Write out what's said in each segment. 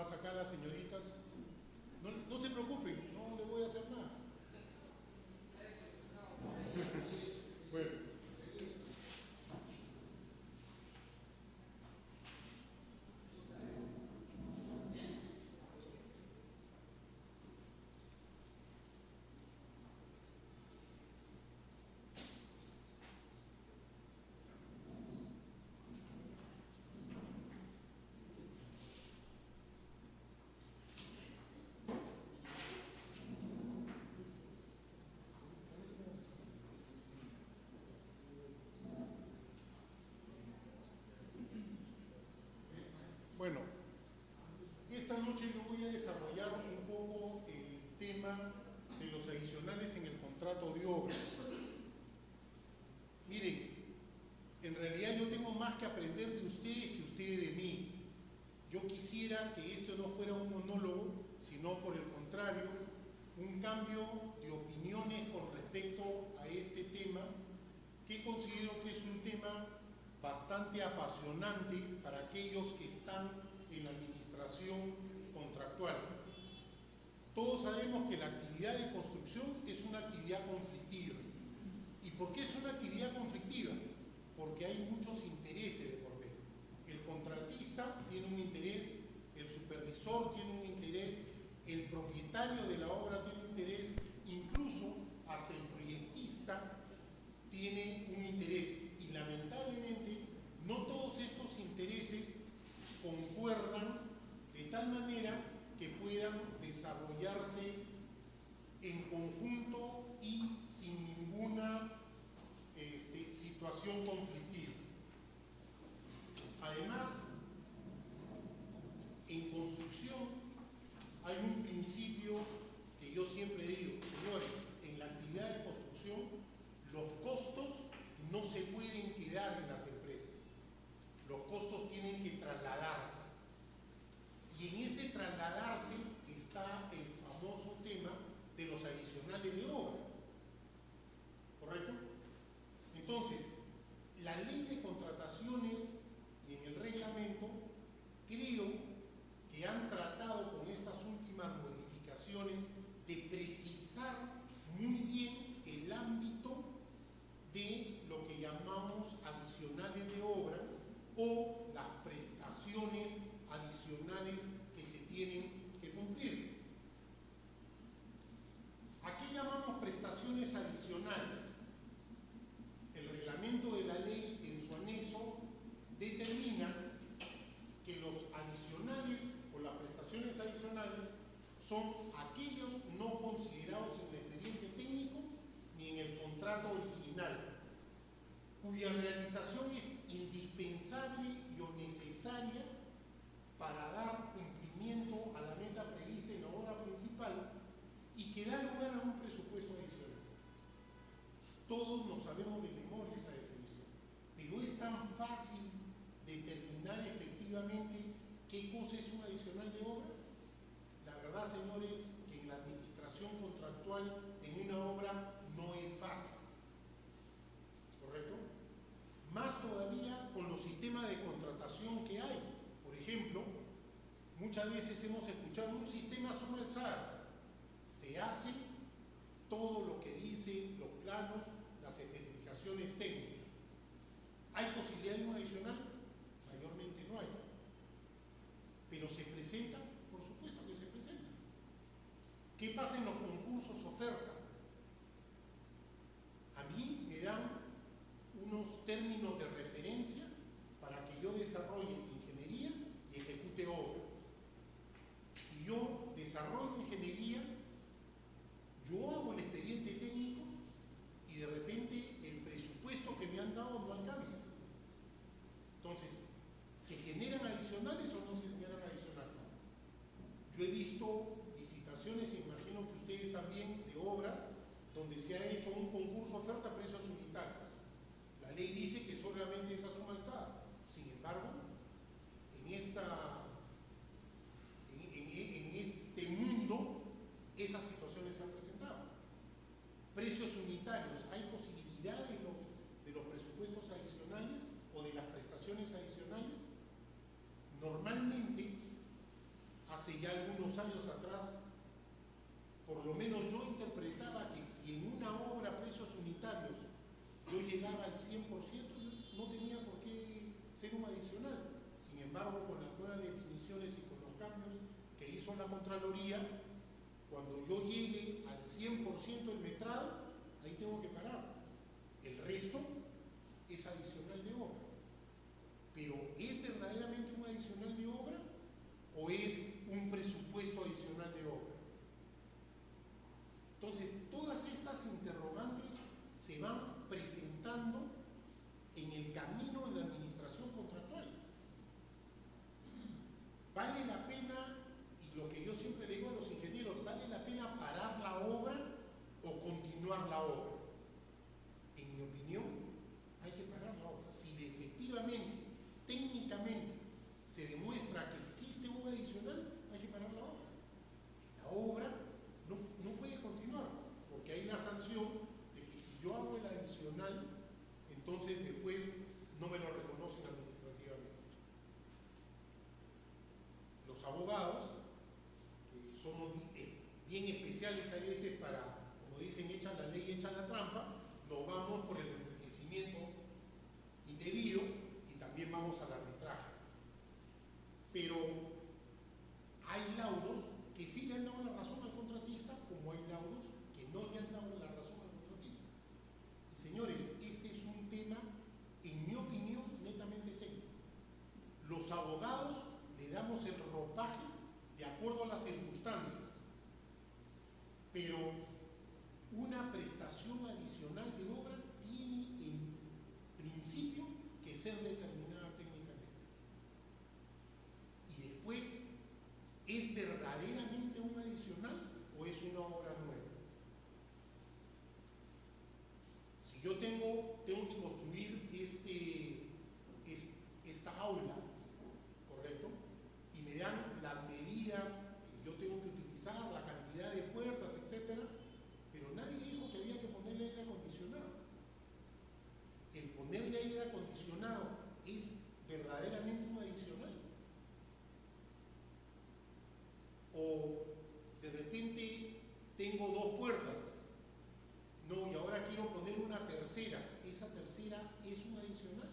pasa acá a las señoritas? No se preocupen, no le voy a hacer nada. Bueno. Bueno, esta noche yo voy a desarrollar un poco el tema de los adicionales en el contrato de obra. Miren, en realidad yo tengo más que aprender de ustedes que ustedes de mí. Yo quisiera que esto no fuera un monólogo, sino por el contrario, un cambio de opiniones con respecto a este tema, que considero que es un tema bastante apasionante para aquellos que están en la administración contractual. Todos sabemos que la actividad de construcción es una actividad conflictiva. ¿Y por qué es una actividad conflictiva? Porque hay muchos intereses de por medio. El contratista tiene un interés, el supervisor tiene un interés, el propietario de la obra tiene un interés, incluso hasta el proyectista tiene un interés. Y lamentablemente no todos estos intereses concuerdan de tal manera que puedan desarrollarse en conjunto y sin ninguna situación conflictiva. Además, en construcción hay un principio que yo siempre digo, señores, en la actividad de construcción los costos no se pueden quedar en las empresas, los costos tienen que trasladarse. Y en ese trasladarse está el famoso tema de los adicionales de obra, ¿correcto? Entonces, la ley de contrataciones y en el reglamento creo que han tratado con estas últimas modificaciones de precisar muy bien el ámbito de lo que llamamos adicionales de obra o las prestaciones adicionales que se tienen que cumplir. ¿A qué llamamos prestaciones adicionales? El reglamento de la ley en su anexo determina que los adicionales o las prestaciones adicionales son aquellos no considerados en el expediente técnico ni en el contrato original, cuya realización es indispensable y o necesaria para dar cumplimiento a la meta prevista en la obra principal y que da lugar a un presupuesto adicional. Todos nos sabemos de memoria esa definición, pero es tan fácil determinar efectivamente qué cosa es un adicional de obra. La verdad, señores, que en la administración contractual en una obra no es fácil, ¿correcto? Más todavía con los sistemas de contratación que hay. Por ejemplo, muchas veces hemos escuchado un sistema suma alzada. Se hace todo lo que dicen los planos, las especificaciones técnicas. ¿Hay posibilidad de un adicional? Mayormente no hay. ¿Pero se presenta? Por supuesto que se presenta. ¿Qué pasa en los concursos oferta? A mí me dan unos términos de referencia para que yo desarrolle ingeniería y ejecute obra. Y yo desarrollo ingeniería, yo hago el expediente técnico y de repente el presupuesto que me han dado no alcanza. Entonces, ¿se generan adicionales o no se generan adicionales? Yo he visto licitaciones, imagino que ustedes también, de obras donde se ha hecho un concurso oferta a precios unitarios. La ley dice que solamente esa suma alzada. Sin embargo, en este mundo, esas situaciones se han presentado. Precios unitarios, ¿hay posibilidad de los presupuestos adicionales o de las prestaciones adicionales? Normalmente, hace ya algunos años atrás, por lo menos yo interpretaba que si en una obra a precios unitarios yo llegaba al 100%, no tenía por qué ser un adicional. Sin embargo, con las nuevas definiciones y con los cambios que hizo la Contraloría, cuando yo llegue al 100% del metrado, ahí tengo que parar. El resto es adicional de obra. Pero ¿es verdaderamente un adicional de obra o es un presupuesto adicional de obra? Entonces, todas estas interrogantes se van presentando en el camino en la administración contractual. Vale la pena, y lo que yo siempre le digo a los ingenieros, ¿vale la pena parar la obra o continuar la obra? En mi opinión, hay que parar la obra. Si efectivamente, técnicamente, se demuestra que existe un adicional, hay que parar la obra. La obra no puede continuar, porque hay la sanción de que si yo hago el adicional, entonces después no me lo reconocen administrativamente. Los abogados, que somos bien especiales a veces para, como dicen, echan la ley, echan la trampa, nos vamos por el enriquecimiento indebido y también vamos al arbitraje. Pero hay laudos que sí le han dado la razón al contratista, como hay laudos que no le han dado la razón al contratista. Y señores, este es un tema, en mi opinión, netamente técnico. Los abogados le damos el ropaje de acuerdo a las circunstancias, pero una prestación adicional de obra tiene en principio que ser determinada técnicamente. Y después, ¿es verdaderamente un adicional o es una obra nueva? Si yo tengo que construir esta aula, ¿correcto? Y me dan las medidas que yo tengo que utilizar, la cantidad de puertas, etcétera, pero nadie dijo que había que ponerle aire acondicionado. El ponerle aire acondicionado es verdaderamente un adicional. O de repente tengo dos puertas, no, y ahora quiero poner una tercera. Esa tercera es un adicional.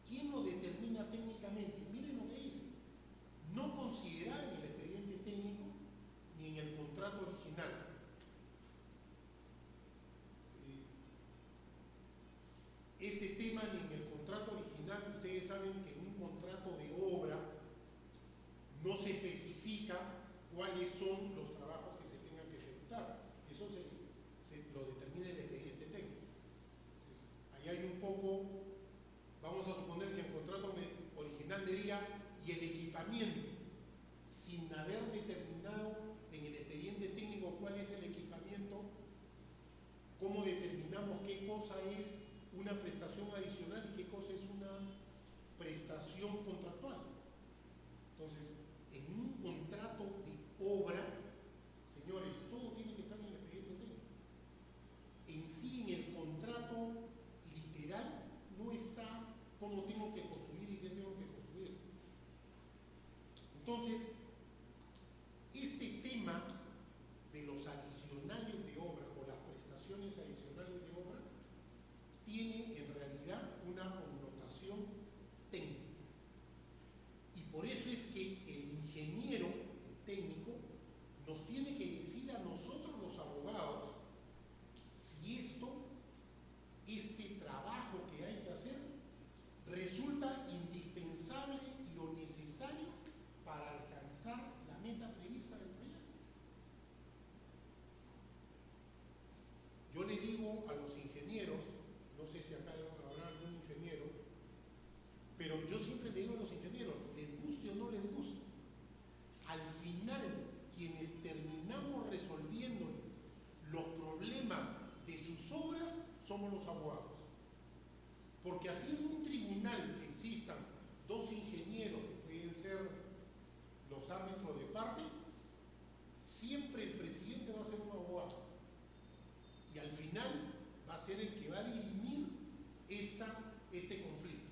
¿Quién lo determina técnicamente? Miren lo que dice: no considerada en el expediente técnico ni en el contrato original. Ese tema ni en el contrato original, ustedes saben que en un contrato de obra no se especifica cuáles son los trabajos que se tengan que ejecutar. Eso se lo determina el expediente técnico. Entonces, ahí hay un poco, vamos a suponer que el contrato original me diga, y el equipamiento, sin haber determinado en el expediente técnico cuál es el equipamiento, ¿cómo determinamos qué cosa es una prestación adicional y qué cosa es una prestación contractual? Entonces, en un contrato de obra, señores, todo tiene que estar en el expediente técnico. En sí, en el contrato literal, no está cómo tengo que construir y qué tengo que construir. Entonces, este tema de los adicionales de obra o las prestaciones adicionales de obra tiene en realidad una connotación técnica. Y por eso es que el ingeniero, el técnico, nos tiene que decir a nosotros los abogados si este trabajo que hay que hacer resulta indispensable y o necesario para alcanzar la meta prevista del proyecto. Yo le digo a los ingenieros, no sé si acá habrá algún ingeniero, pero yo siempre le digo a los ingenieros, les guste o no les guste, al final quienes terminamos resolviéndoles los problemas de sus obras somos los abogados. Porque así en un tribunal existan dos ingenieros que pueden ser los árbitros de parte, siempre el presidente va a ser un abogado. Y al final va a ser el que va a dirimir este conflicto.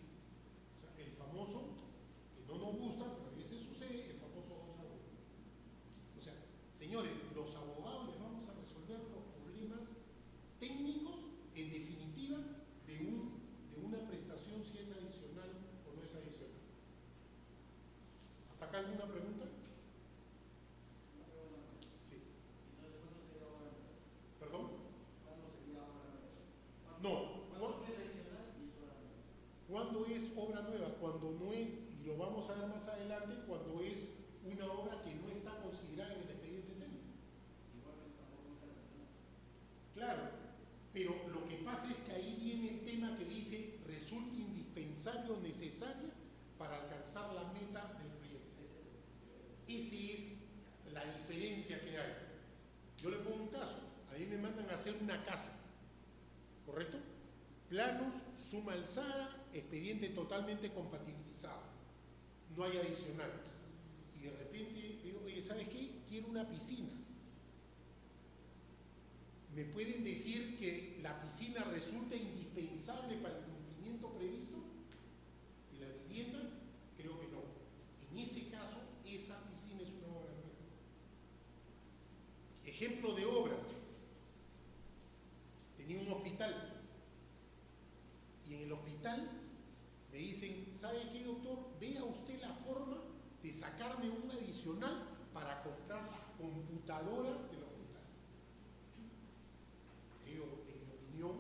O sea, el famoso, que no nos gusta, pero a veces sucede, el famoso 2-1. importante cuando es una obra que no está considerada en el expediente técnico. Claro, pero lo que pasa es que ahí viene el tema que dice resulta indispensable o necesaria para alcanzar la meta del proyecto. Esa es la diferencia que hay. Yo le pongo un caso, a mí me mandan a hacer una casa, ¿correcto? Planos, suma alzada, expediente totalmente compatibilizado, no hay adicional. Y de repente digo, oye, ¿sabes qué? Quiero una piscina. ¿Me pueden decir que la piscina resulta indispensable para el cumplimiento previsto de la vivienda? Creo que no. En ese caso, esa piscina es una obra nueva. Ejemplo de obras. Tenía un hospital. Y en el hospital me dicen, ¿sabe qué, doctor? Vea usted la forma de sacarme un adicional para comprar las computadoras del hospital. Digo, en mi opinión,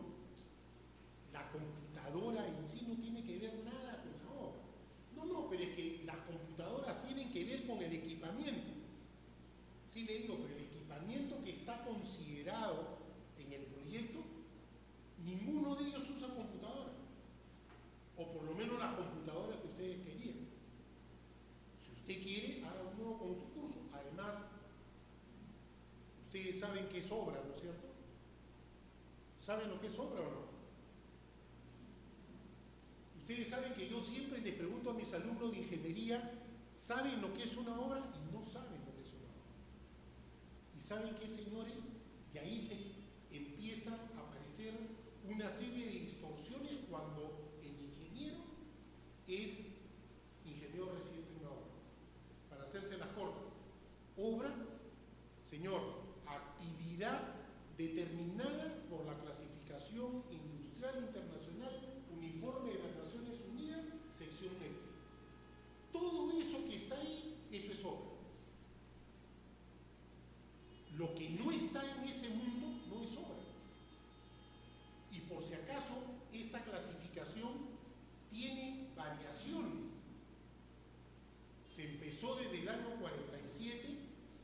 la computadora en sí no tiene que ver nada con la obra. No, pero es que las computadoras tienen que ver con el equipamiento. Sí le digo, pero el equipamiento que está considerado en el proyecto, ninguno de ellos usa computadora. O por lo menos las computadoras que ustedes querían. Si usted quiere, haga uno con su curso. Además, ustedes saben qué es obra, ¿no es cierto? ¿Saben lo que es obra o no? Ustedes saben que yo siempre les pregunto a mis alumnos de ingeniería, ¿saben lo que es una obra? Y no saben lo que es una obra. ¿Y saben qué, señores? Y ahí empiezan a aparecer una serie de distorsiones cuando el ingeniero es ingeniero residente en una obra. Para hacerse las cortas, obra, señor, actividad determinada por la clasificación industrial internacional uniforme de las Naciones Unidas, sección F. Todo eso que está ahí, eso es obra. Lo que no está en ese mundo no es obra. Y por si acaso, esta clasificación tiene variaciones. Se empezó desde el año 47,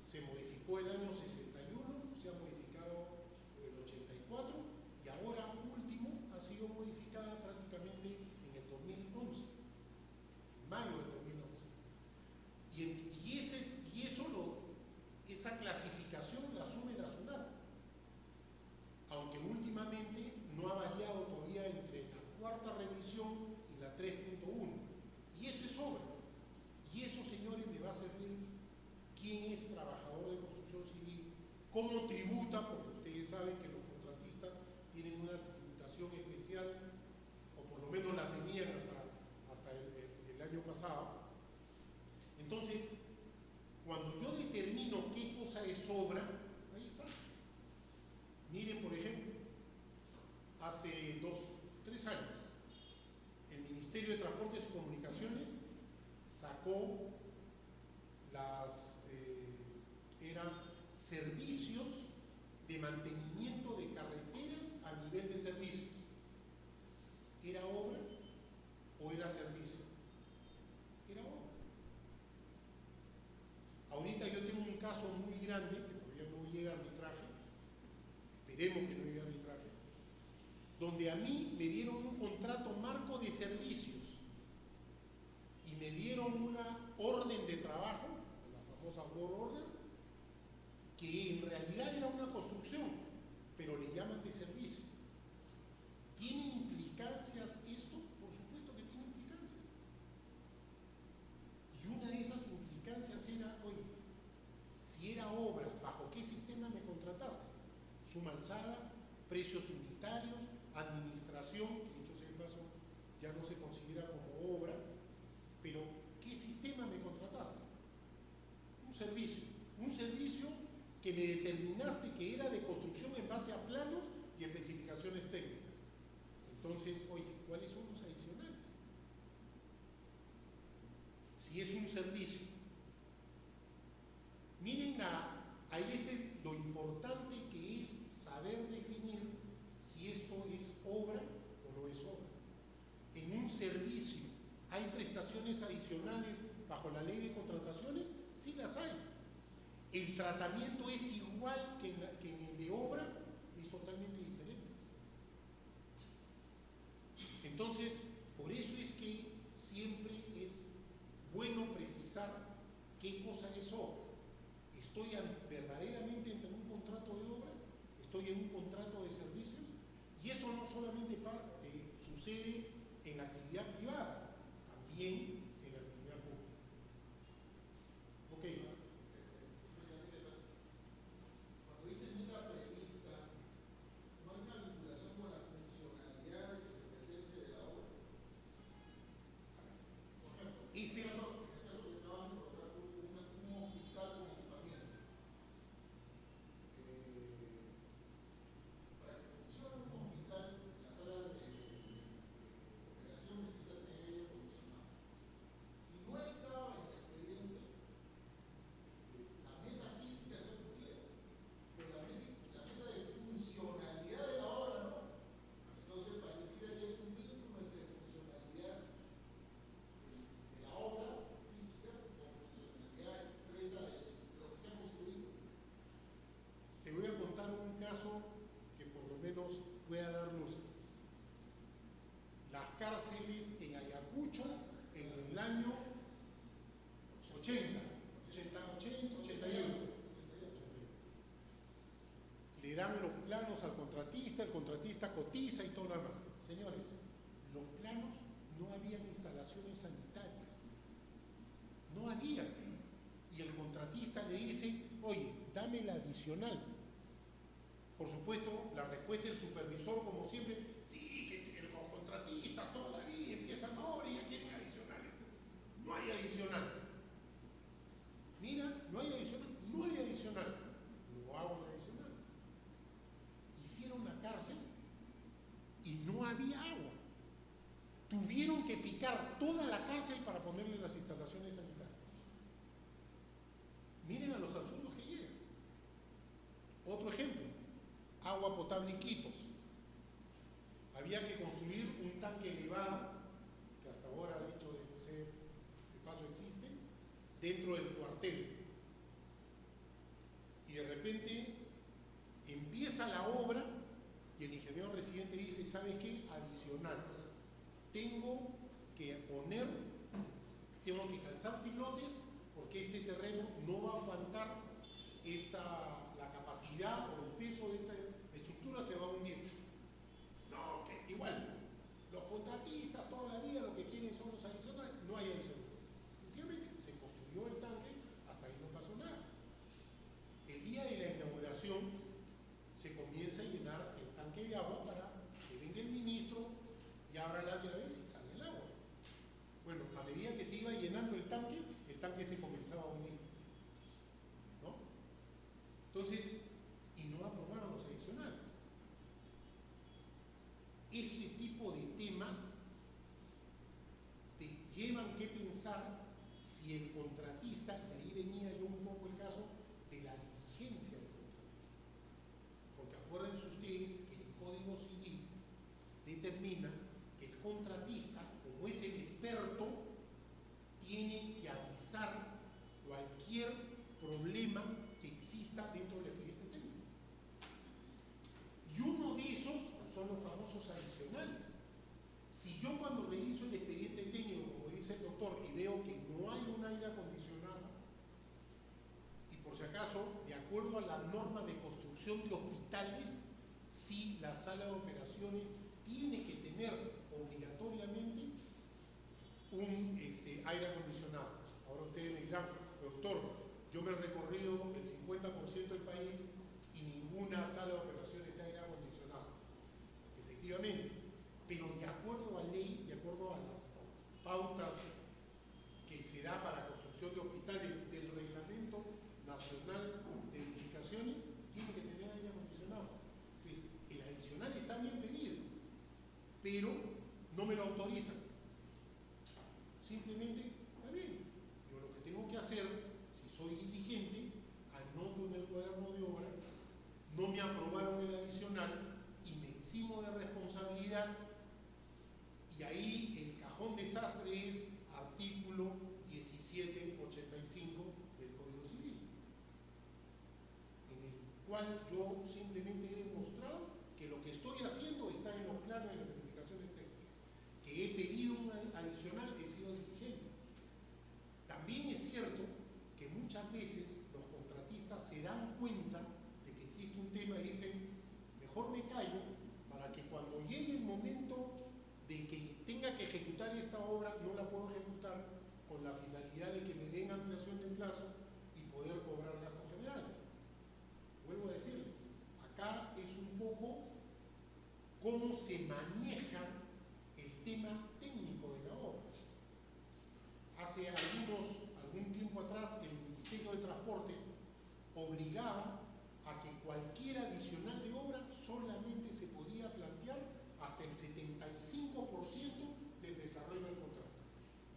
se modificó el año 61, se ha modificado en el 84 y ahora último ha sido modificada prácticamente en el 2011, en mayo del 2011. Esa clasificación la asume la SUNAT, aunque últimamente no ha variado todavía entre la cuarta revisión y la 3.1. Y eso es obra. Y eso, señores, me va a servir quién es trabajador de construcción civil, cómo tributa, porque ustedes saben que los contratistas tienen una tributación especial, o por lo menos la tenían hasta el año pasado. Entonces, cuando yo determino qué cosa es obra, ahí está. Miren, por ejemplo, hace 3 años, el Ministerio de Transportes y Comunicaciones sacó eran servicios de mantenimiento de carreteras a nivel de servicios. ¿Era obra o era servicio? Era obra. Ahorita yo tengo un caso muy grande, que todavía no llega a arbitraje, esperemos que no llegue a arbitraje, donde a mí me dieron un contrato marco de servicios y me dieron una orden de trabajo, la famosa work order, que en realidad era una construcción, pero le llaman de servicio. ¿Tiene implicancias esto? Por supuesto que tiene implicancias. Y una de esas implicancias era, oye, si era obra, ¿bajo qué sistema me contrataste? Suma alzada, precios unitarios, administración, que dicho sea de paso, ya no se considera como obra, pero ¿qué sistema me contrataste? Un servicio que me determinaste que era de construcción en base a planos y especificaciones técnicas. Entonces, oye, ¿cuáles son los adicionales? Si es un servicio. Miren ahí es lo importante que es saber definir si esto es obra o no es obra. En un servicio hay prestaciones adicionales bajo la ley de contrataciones? Sí las hay. El tratamiento es igual que en el de obra, es totalmente diferente. Entonces, por eso es que siempre es bueno precisar qué cosa es obra. ¿Estoy verdaderamente ante un contrato de obra? ¿Estoy en un contrato de servicios? Y eso no solamente sucede en la actividad privada, también en la actividad pública. Ok. Cuando dice meta prevista, ¿no hay una vinculación con la funcionalidad que se pretende de la obra? Por ejemplo, en este caso que acaban de colocar un hospital con equipamiento. Para que funcione un hospital, la sala de operación necesita tener aire acondicionado. Si no estaba en el expediente, la meta física es lo que quiero, pero la meta de funcionalidad de la obra no. Entonces pareciera que hay un vínculo entre funcionalidad de la obra física con funcionalidad expresa de lo que se ha construido. Te voy a contar un caso que por lo menos pueda dar luces. Las cárceles en Ayacucho en el año 81. Le dan los planos al contratista, el contratista cotiza y todo lo demás. Señores, los planos no habían instalaciones sanitarias. No había. Y el contratista le dice, oye, dame la adicional. Por supuesto, la respuesta del supervisor, como siempre, sí, que los contratistas toda la vida empiezan obra y ya quieren adicionales. No hay adicional. Mira, no hay adicional. No hay adicional. No hago la adicional. Hicieron la cárcel y no había agua. Tuvieron que picar toda la cárcel para ponerle las instalaciones sanitarias. Miren a los absurdos que llegan. Otro ejemplo, agua potable Iquitos. Había que construir un tanque elevado, que hasta ahora, dicho de paso, existe, dentro del cuartel. Y de repente empieza la obra y el ingeniero residente dice, ¿sabes qué? Adicional. Tengo que calzar pilotes porque este terreno no va a aguantar la capacidad o el peso de esta estructura, se va a hundir. No, que igual, los contratistas toda la vida lo que quieren son los adicionales, no hay adicionales. Efectivamente, se construyó el tanque, hasta ahí no pasó nada. El día de la inauguración se comienza a llenar el tanque de agua para que venga el ministro y abra las llaves y sale el agua. Bueno, a medida que se iba llenando el tanque se comenzaba a hundir. ¿No? Entonces, y no aprobaron los adicionales. Ese tipo de temas te llevan que pensar si el contratista, y ahí venía yo un poco el caso de la diligencia del contratista. Porque acuérdense ustedes que el Código Civil determina que el contratista, como es el experto, tiene que avisar cualquier problema que exista dentro del expediente técnico. Y uno de esos son los famosos adicionales. Si yo cuando reviso el expediente técnico, como dice el doctor, y veo que no hay un aire acondicionado, y por si acaso, de acuerdo a la norma de construcción de hospitales, sí la sala de operaciones tiene que tener obligatoriamente un aire acondicionado. Ahora ustedes me dirán, doctor, yo me he recorrido el 50% del país y ninguna sala de operaciones está aire acondicionado. Efectivamente, pero de acuerdo a ley, de acuerdo a las pautas que se da para construcción de hospitales del Reglamento Nacional de Edificaciones, tiene que tener aire acondicionado. Entonces, el adicional está bien pedido, pero no me lo autorizan. Simplemente, está bien, yo lo que tengo que hacer, si soy diligente, anoto en el cuaderno de obra, no me aprobaron el adicional y me eximo de responsabilidad cual yo simplemente he demostrado que lo que estoy haciendo está en los planes de las especificaciones técnicas. Que he pedido un adicional, he sido diligente. También es cierto que muchas veces los contratistas se dan cuenta de que existe un tema y dicen, mejor me callo para que cuando llegue el momento de que tenga que ejecutar esta obra, no la puedo ejecutar con la finalidad de que me den ampliación de plazo y poder cobrar gastos generales. Vuelvo a decirles, acá es un poco cómo se maneja el tema técnico de la obra. Hace algún tiempo atrás, el Ministerio de Transportes obligaba a que cualquier adicional de obra solamente se podía plantear hasta el 75% del desarrollo del contrato.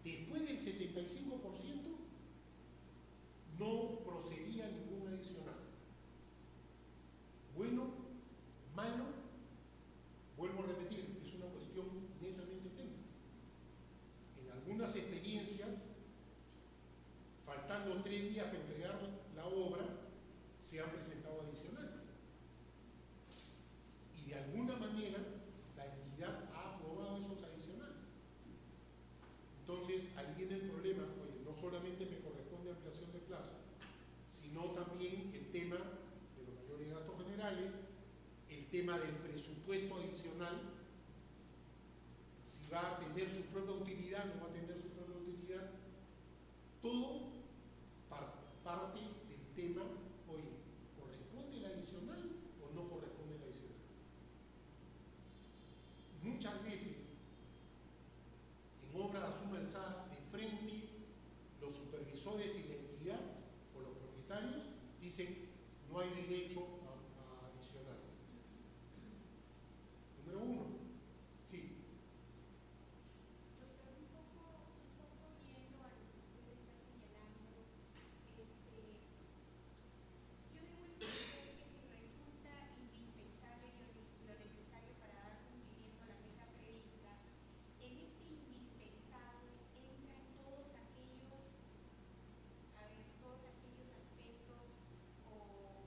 Después del 75% no procedía ningún adicional. Bueno, malo, vuelvo a repetir, es una cuestión netamente técnica. En algunas experiencias, faltando 3 días para entregar la obra, se han presentado adicionales. Y de alguna manera, la entidad ha aprobado esos adicionales. Entonces, ahí viene el problema. Oye, no solamente me corresponde ampliación de plazo, sino también el tema de los mayores gastos generales, el tema del presupuesto adicional, si va a tener su propia utilidad, no va a tener su propia utilidad, todo parte del tema, oye, ¿corresponde el adicional o no corresponde el adicional? Muchas veces, en obra de suma alzada, de frente, los supervisores y la entidad o los propietarios dicen no hay derecho a adicionales. Número 1. Sí. Doctor, un poco yendo a lo que usted está señalando, yo debo entender que si resulta indispensable lo necesario para dar cumplimiento a la meta prevista, en este indispensable entran todos aquellos aspectos o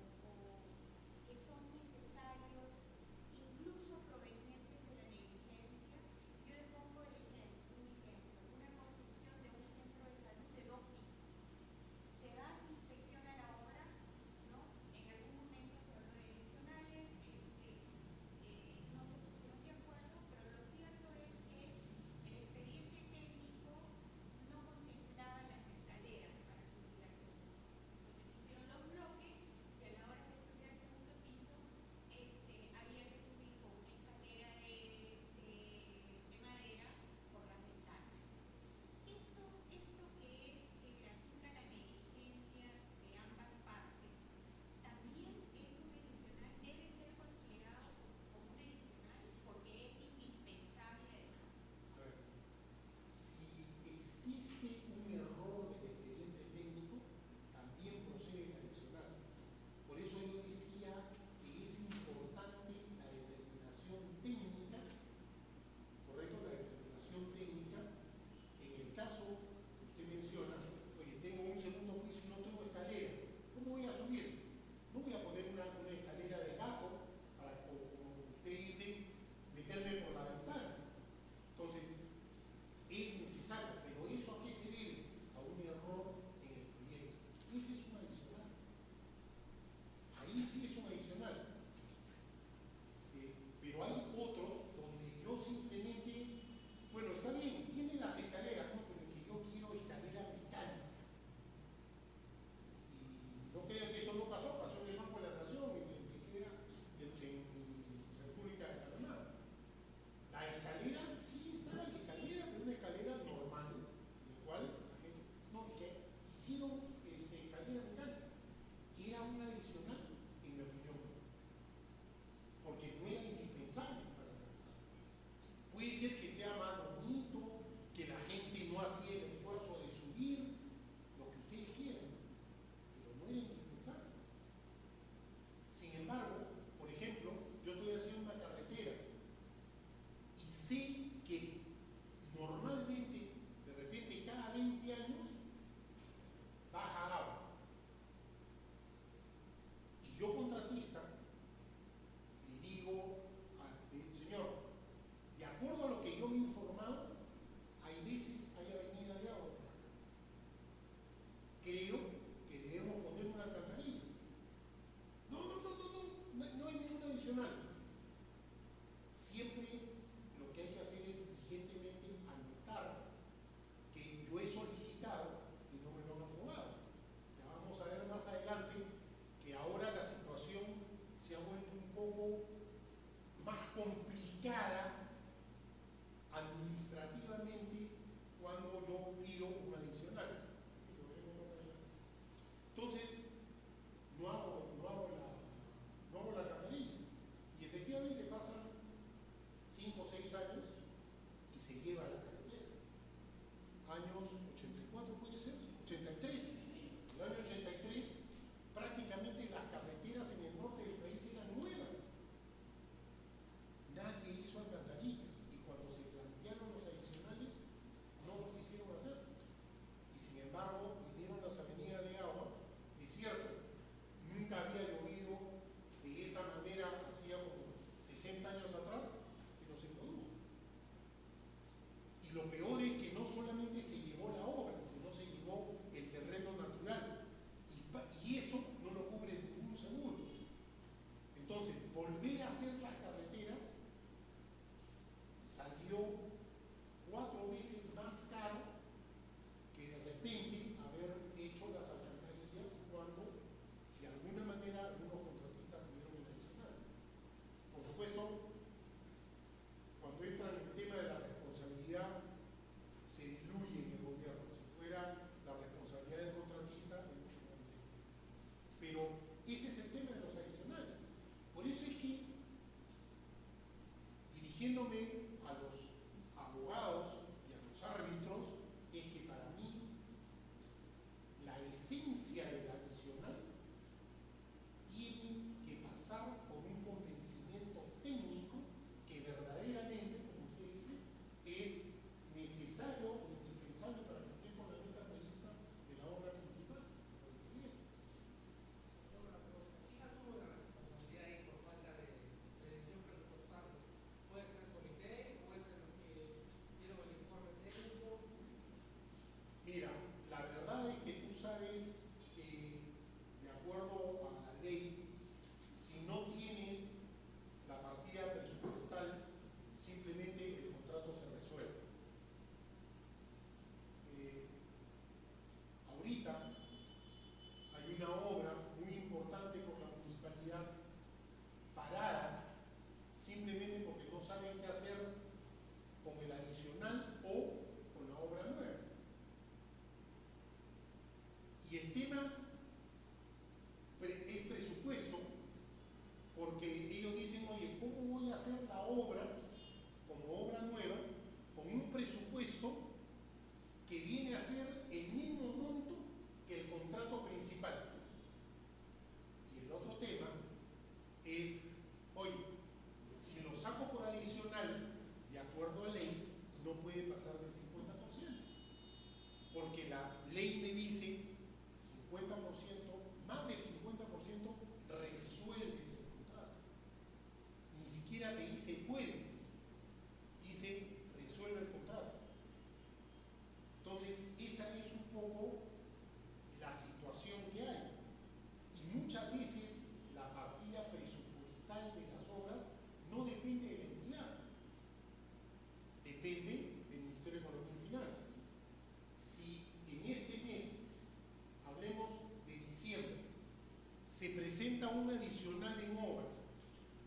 presenta un adicional en obra,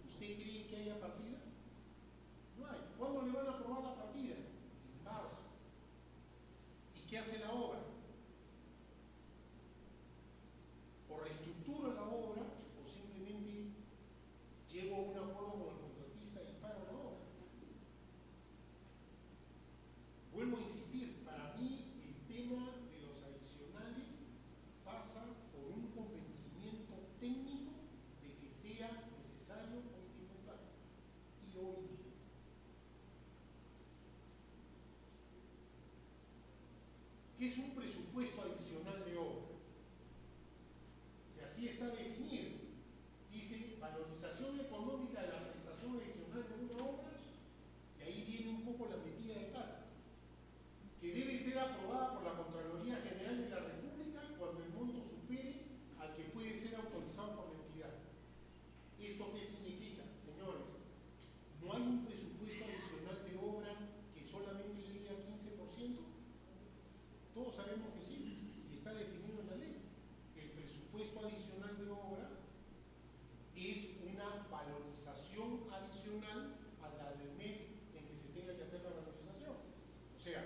¿usted cree que haya partida? No hay. ¿Cuándo le van a aprobar la partida? En marzo. ¿Y qué hace la obra? O reestructura la obra o simplemente llego a un acuerdo con el contratista y paro la obra. Vuelvo a insistir, para mí el tema de los adicionales pasa por un convencimiento técnico de que sea necesario o indispensable y o indispensable. ¿Qué es un presupuesto adicional de obra? Y así está definido. Dice valorización económica de la prestación adicional de una obra, y ahí viene un poco la metida de pata, que debe ser aprobada por la Contraloría General de la República cuando el monto supere al que puede ser autorizado por la entidad. ¿Esto qué significa? Señores, no hay un presupuesto adicional de obra que solamente llegue al 15%. Todos sabemos que sí, y está definido en la ley. El presupuesto adicional de obra es una valorización adicional a la del mes en que se tenga que hacer la valorización. O sea,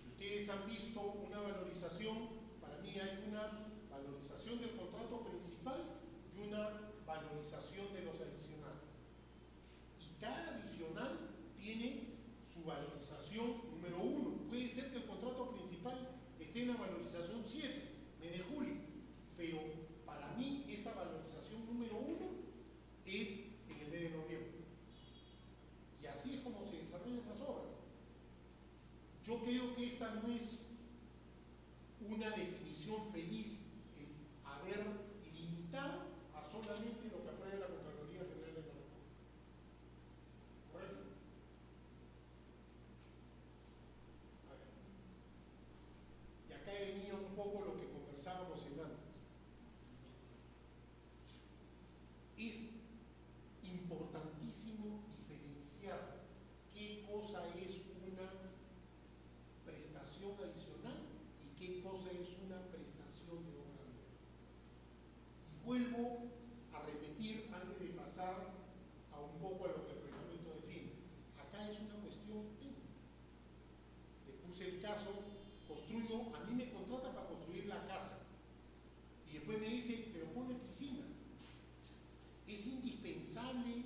si ustedes han visto una valorización, para mí hay una valorización del contrato principal y una valorización de los adicionales. Y cada adicional tiene su valorización número 1. Puede ser que el contrato principal esté en la valorización 7, mes de julio, pero para mí esta valorización número 1 es en el mes de noviembre. Y así es como se desarrollan las obras. Yo creo que esta no es una definición feliz, el haber limitado a solamente lo que apruebe la Contraloría General de la República. ¿Correcto? A ver. Y acá venía un poco lo que conversábamos en antes. Es importantísimo diferenciar qué cosa es una prestación adicional y qué cosa es una prestación de obra nueva. Y vuelvo a repetir antes de pasar a un poco a lo que el reglamento define. Acá es una cuestión técnica. Le puse el caso, construyo, a mí me contrata para construir la casa y después me dice, pero pone piscina. Es indispensable,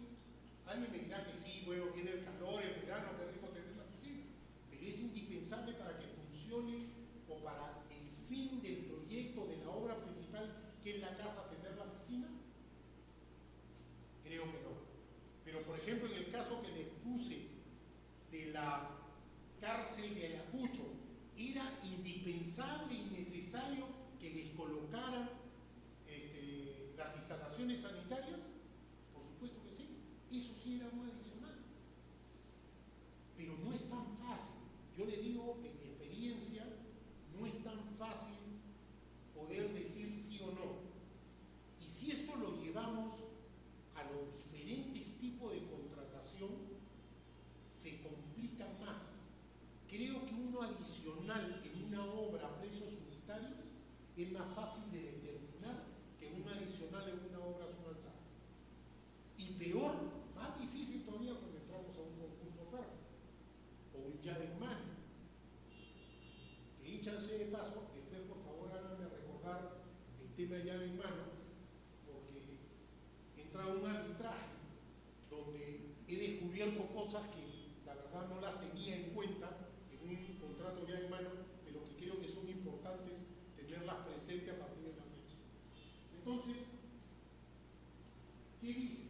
alguien me dirá que sí, bueno, viene el calor, el verano, qué rico tener la piscina, pero es indispensable para que funcione o para el fin del proyecto de la obra principal, que es la casa, tener la piscina. Creo que no. Pero por ejemplo, en el caso que les puse de la cárcel de Ayacucho, era indispensable y necesario que les colocaran las instalaciones sanitarias. Por supuesto que sí, eso sí era un adicional, pero no es tan fácil. Yo le digo, en mi experiencia, no es tan fácil poder decir sí o no. Y si esto lo llevamos a los diferentes tipos de contratación, se complica más. Creo que uno adicional en una obra a precios unitarios es más fácil de determinar que un adicional en una obra a una alzada. Y peor, más difícil todavía cuando entramos a un concurso oferta o un llave en mano. Que dicho sea de paso, después por favor háganme recordar el tema de llave en mano, porque entra un arbitraje donde he descubierto cosas que la verdad no las tenía en cuenta en un contrato de llave en mano, pero que creo que son importantes tenerlas presentes a partir de la fecha. Entonces, ¿qué dice?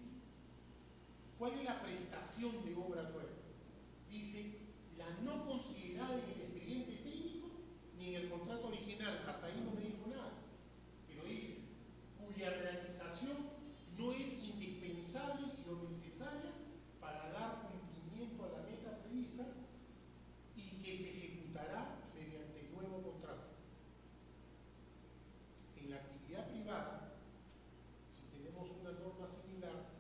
¿Cuál es la prestación de obra nueva? Dice, la no considerada en el expediente técnico ni en el contrato original. Hasta ahí no me dijo nada. Pero dice, cuya realización no es indispensable y o necesaria para dar cumplimiento a la meta prevista y que se ejecutará mediante nuevo contrato. En la actividad privada, si tenemos una norma similar,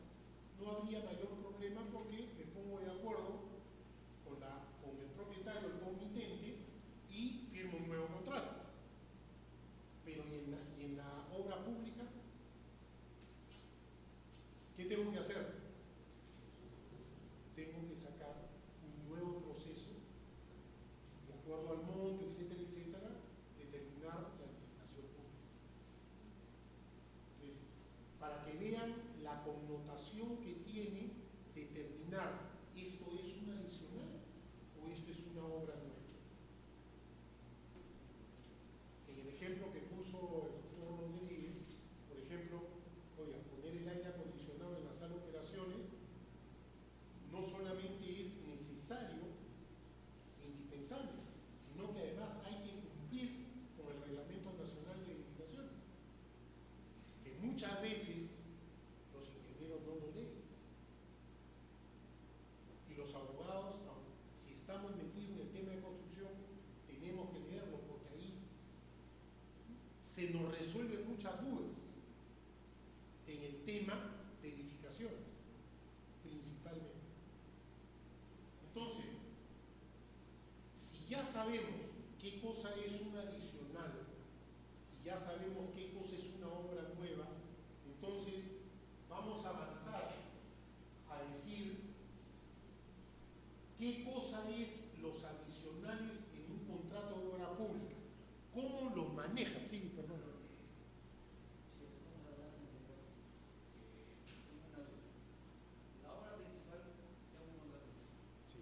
no habría mayor problema porque me pongo de acuerdo que vean la connotación que tiene determinar esto es un adicional o esto es una obra nueva. En el ejemplo que puso el doctor Rodríguez, por ejemplo, oiga, poner el aire acondicionado en la sala de operaciones no solamente es necesario e indispensable, sino que además hay que cumplir con el Reglamento Nacional de Edificaciones, que muchas veces los ingenieros no lo leen. Y los abogados, si estamos metidos en el tema de construcción, tenemos que leerlo, porque ahí se nos resuelven muchas dudas en el tema de edificaciones, principalmente. Entonces, si ya sabemos qué cosa es un adicional y ya sabemos qué cosa es una obra nueva, entonces vamos a avanzar a decir qué cosa es los adicionales en un contrato de obra pública, cómo lo maneja. Sí, perdón. La obra principal ya un contratista. Sí,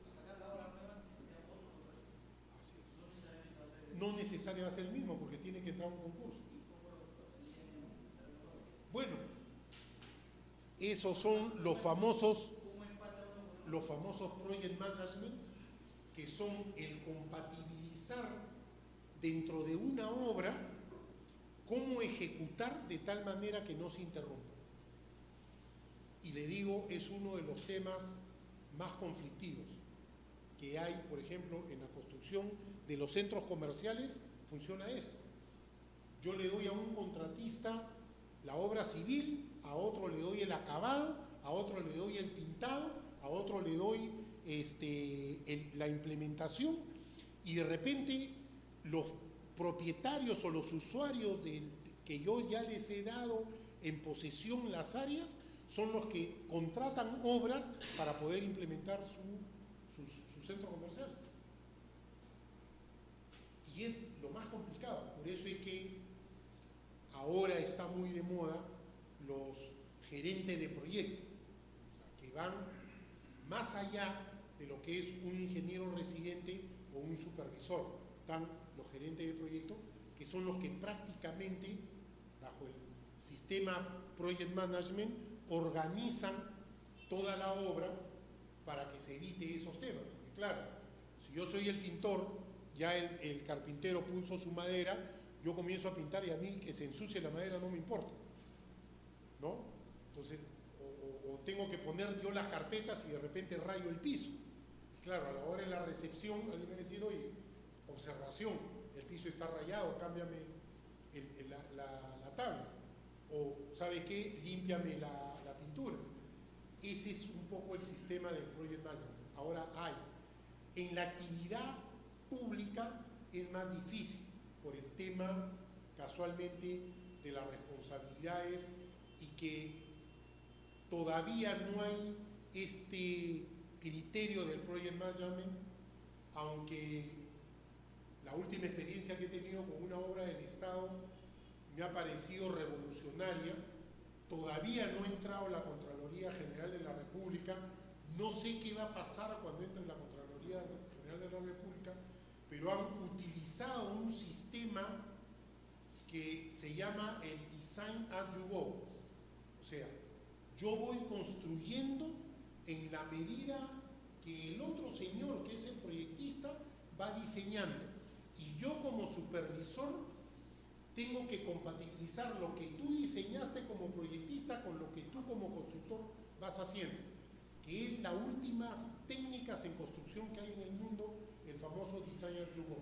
Para sacar la obra nueva ya otro contratista. así es. No necesariamente va a ser el No necesariamente va a ser el mismo porque tiene que entrar a un concurso. ¿Y cómo lo eligen la nueva? Bueno, esos son los famosos ¿Cómo empata uno con otro? los famosos project management, que son el compatibilizar dentro de una obra cómo ejecutar de tal manera que no se interrumpa. Y le digo, es uno de los temas más conflictivos que hay, por ejemplo, en la construcción de los centros comerciales. Funciona esto: yo le doy a un contratista la obra civil, a otro le doy el acabado, a otro le doy el pintado, a otro le doy la implementación, y de repente los propietarios o los usuarios que yo ya les he dado en posesión las áreas son los que contratan obras para poder implementar su centro comercial. Y es lo más complicado. Por eso es que ahora está muy de moda los gerentes de proyecto, o sea, que van más allá de lo que es un ingeniero residente o un supervisor. Están los gerentes de proyecto, que son los que prácticamente, bajo el sistema Project Management, organizan toda la obra para que se evite esos temas. Porque claro, si yo soy el pintor, ya el carpintero puso su madera, yo comienzo a pintar y a mí que se ensucie la madera no me importa, ¿no? Entonces, o tengo que poner yo las carpetas y de repente rayo el piso. Y claro, a la hora de la recepción, alguien me va a decir, oye, observación, el piso está rayado, cámbiame la tabla. O, ¿sabe qué? Límpiame la pintura. Ese es un poco el sistema del Project Management. Ahora hay. En la actividad pública es más difícil por el tema, casualmente, de las responsabilidades, y que todavía no hay este criterio del Project Management, aunque la última experiencia que he tenido con una obra del Estado me ha parecido revolucionaria. Todavía no ha entrado la Contraloría General de la República. No sé qué va a pasar cuando entre en la Contraloría General de la República, pero han utilizado un sistema que se llama el Design as you go. O sea, yo voy construyendo en la medida que el otro señor, que es el proyectista, va diseñando. Y yo como supervisor tengo que compatibilizar lo que tú diseñaste como proyectista con lo que tú como constructor vas haciendo, que es las últimas técnicas en construcción que hay en el mundo, el famoso Design as you go.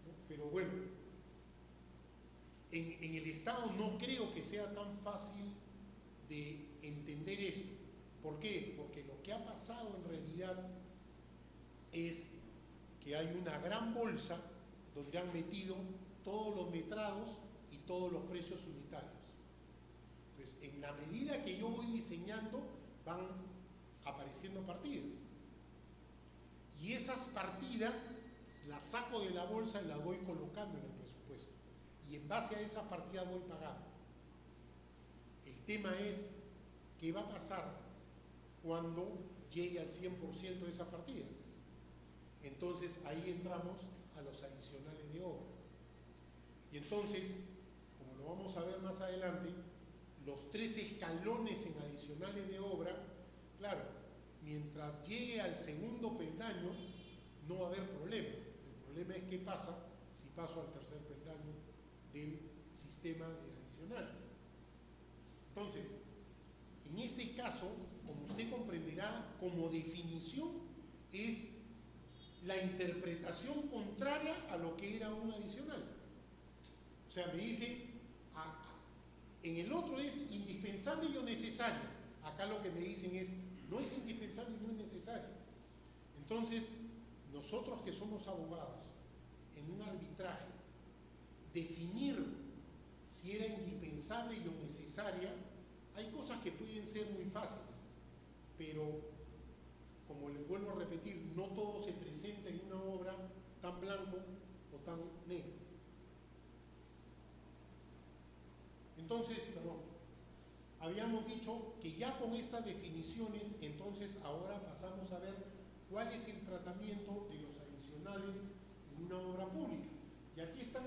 ¿No? Pero bueno, en el Estado no creo que sea tan fácil de entender esto. ¿Por qué? Porque lo que ha pasado en realidad es que hay una gran bolsa donde han metido todos los metrados y todos los precios unitarios. Entonces, en la medida que yo voy diseñando, van apareciendo partidas. Y esas partidas las saco de la bolsa y las voy colocando en el presupuesto. Y en base a esas partidas voy pagando. El tema es qué va a pasar cuando llegue al 100% de esas partidas. Entonces ahí entramos a los adicionales de obra. Y entonces, como lo vamos a ver más adelante, los 3 escalones en adicionales de obra, claro, mientras llegue al segundo peldaño, no va a haber problema. El problema es qué pasa si paso al tercer peldaño del sistema de adicionales. Entonces, en este caso, como usted comprenderá, como definición es la interpretación contraria a lo que era un adicional. O sea, me dice, en el otro es indispensable y o necesaria. Acá lo que me dicen es, no es indispensable y no es necesaria. Entonces, nosotros que somos abogados, en un arbitraje, definir si era indispensable y o necesaria, hay cosas que pueden ser muy fáciles, pero como les vuelvo a repetir, no todo se presenta en una obra tan blanco o tan negro. Entonces, perdón, habíamos dicho que ya con estas definiciones, entonces ahora pasamos a ver cuál es el tratamiento de los adicionales en una obra pública. Y aquí están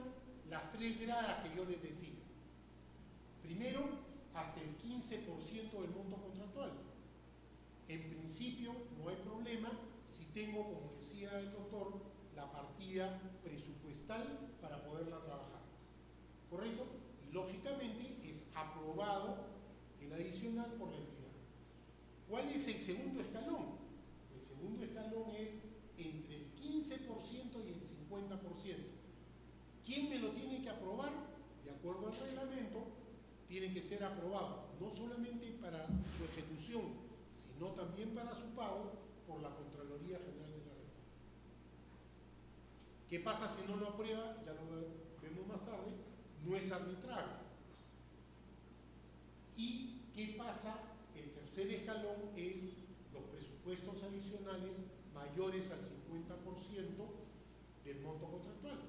las 3 gradas que yo les decía. Primero, hasta el 15% del monto contractual. En principio no hay problema si tengo, como decía el doctor, la partida presupuestal para poderla trabajar. ¿Correcto? Y lógicamente es aprobado el adicional por la entidad. ¿Cuál es el segundo escalón? El segundo escalón es entre el 15% y el 50%. ¿Quién me lo tiene que aprobar? De acuerdo al reglamento, tiene que ser aprobado no solamente para su ejecución, sino también para su pago por la Contraloría General de la República. ¿Qué pasa si no lo aprueba? Ya lo vemos más tarde, no es arbitrario. ¿Y qué pasa? El tercer escalón es los presupuestos adicionales mayores al 50% del monto contractual.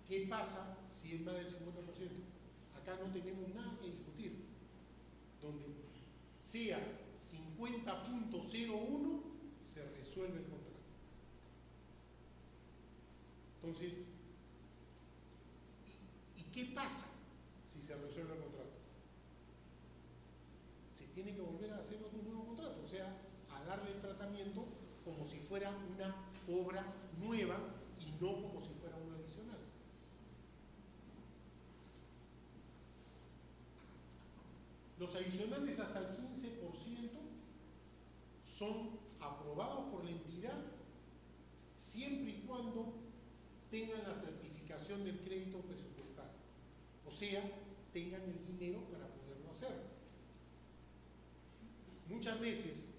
¿Qué pasa si es más del 50%? Acá no tenemos nada que discutir. Donde sea 50.01 se resuelve el contrato. Entonces, ¿y qué pasa si se resuelve el contrato? Se tiene que volver a hacer otro nuevo contrato, o sea, a darle el tratamiento como si fuera una obra nueva y no como si fuera una adicional. Los adicionales hasta el 15% son aprobados por la entidad siempre y cuando tengan la certificación del crédito presupuestal. O sea, tengan el dinero para poderlo hacer. Muchas veces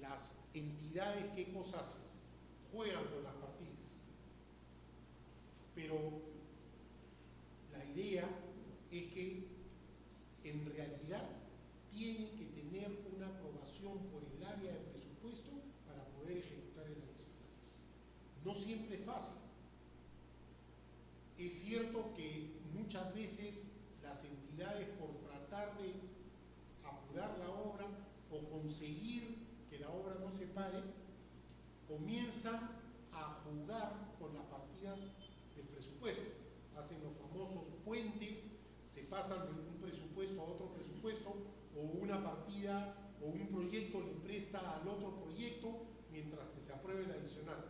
las entidades, ¿qué cosas hacen? Juegan con las partidas. Pero la idea es que en realidad tienen que tener una aprobación por el área de presupuesto para poder ejecutar el adicional. No siempre es fácil. Es cierto que muchas veces las entidades, por tratar de apurar la obra o conseguir que la obra no se pare, comienzan a jugar con las partidas del presupuesto. Hacen los famosos puentes, se pasan de un presupuesto a otro presupuesto, o una partida o un proyecto le presta al otro proyecto mientras que se apruebe el adicional.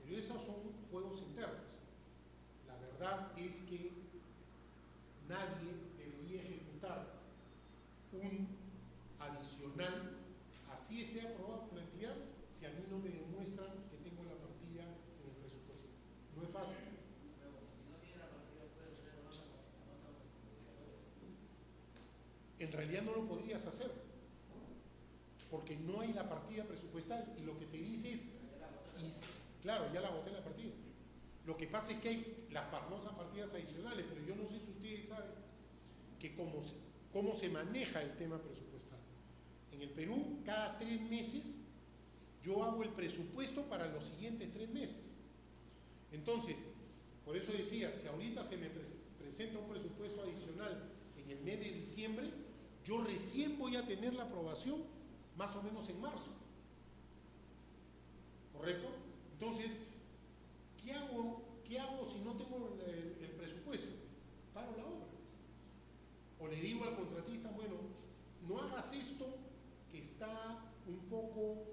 Pero esos son juegos internos. La verdad es que nadie debería ejecutar un adicional, así esté aprobado por la entidad, si a mí no me demuestran que tengo la partida en el presupuesto. No es fácil. En realidad no lo podrías hacer, porque no hay la partida presupuestal, y lo que te dice es, claro, ya la agoté la partida. Lo que pasa es que hay las famosas partidas adicionales, pero yo no sé si ustedes saben que cómo se maneja el tema presupuestal. En el Perú, cada 3 meses, yo hago el presupuesto para los siguientes 3 meses. Entonces, por eso decía, si ahorita se me presenta un presupuesto adicional en el mes de diciembre, yo recién voy a tener la aprobación más o menos en marzo. ¿Correcto? Entonces, ¿qué hago si no tengo el presupuesto? Paro la obra. O le digo al contratista, bueno, no hagas esto que está un poco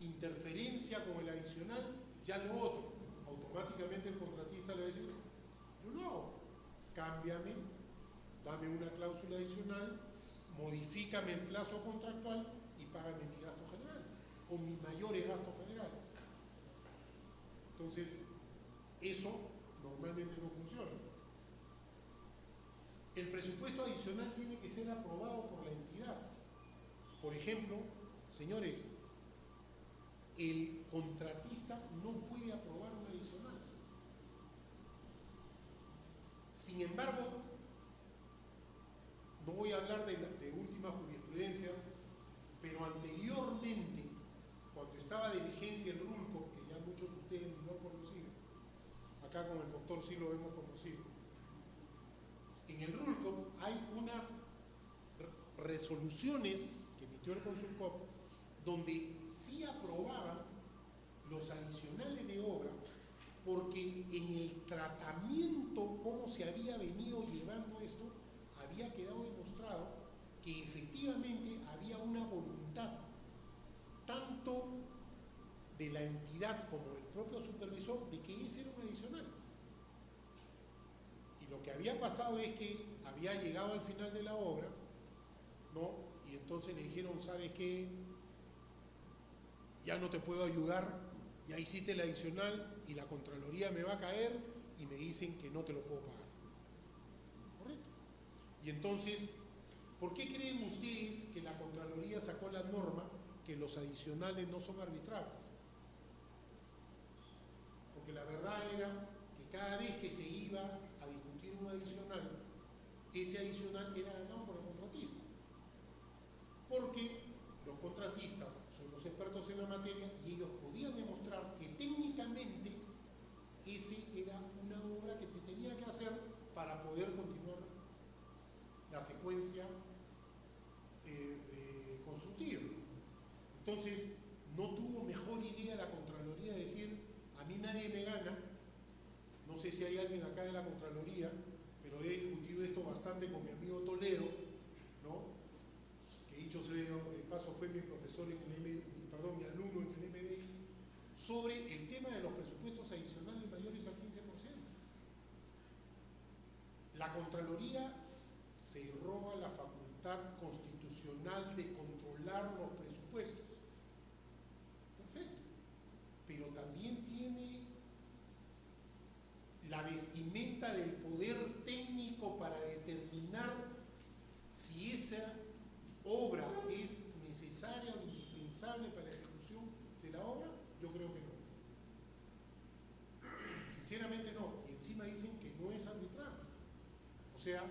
interferencia con el adicional, ya lo otro. Automáticamente el contratista le va a decir, yo no hago, cámbiame, dame una cláusula adicional, modifícame el plazo contractual y págame mis gastos generales o mis mayores gastos generales. Entonces, eso normalmente no funciona. El presupuesto adicional tiene que ser aprobado por la entidad. Por ejemplo, señores, el contratista no puede aprobar un adicional. Sin embargo, no voy a hablar de últimas jurisprudencias, pero anteriormente, cuando estaba de vigencia el RULCO, que ya muchos de ustedes ni lo han conocido, acá con el doctor sí lo hemos conocido, en el RULCO hay unas resoluciones que emitió el Consulcop donde sí aprobaban los adicionales de obra, porque en el tratamiento, cómo se había venido llevando esto, había quedado demostrado que efectivamente había una voluntad tanto de la entidad como del propio supervisor de que ese era un adicional. Y lo que había pasado es que había llegado al final de la obra, ¿no? Y entonces le dijeron, ¿sabes qué? Ya no te puedo ayudar, ya hiciste el adicional y la Contraloría me va a caer y me dicen que no te lo puedo pagar. ¿Correcto? Y entonces, ¿por qué creen ustedes que la Contraloría sacó la norma que los adicionales no son arbitrables? Porque la verdad era que cada vez que se iba a discutir un adicional, ese adicional era ganado por el contratista. Porque los contratistas son los expertos en la materia y ellos podían demostrar que técnicamente esa era una obra que se tenía que hacer para poder continuar la secuencia constructiva. Entonces, no tuvo mejor idea la Contraloría de decir, a mí nadie me gana, no sé si hay alguien acá de la Contraloría, pero he discutido esto bastante con mi amigo Toledo, ¿no? Que dicho sea de paso fue mi profesor en el mi alumno en el MDI, sobre el tema de los presupuestos adicionales mayores al 15%. La Contraloría se roba la facultad constitucional de controlar los presupuestos. Perfecto. Pero también tiene la vestimenta del poder técnico para determinar si esa obra es necesaria o indispensable para la ejecución de la obra. Yo creo que no. Sinceramente no. Y encima dicen que no es arbitrable. O sea,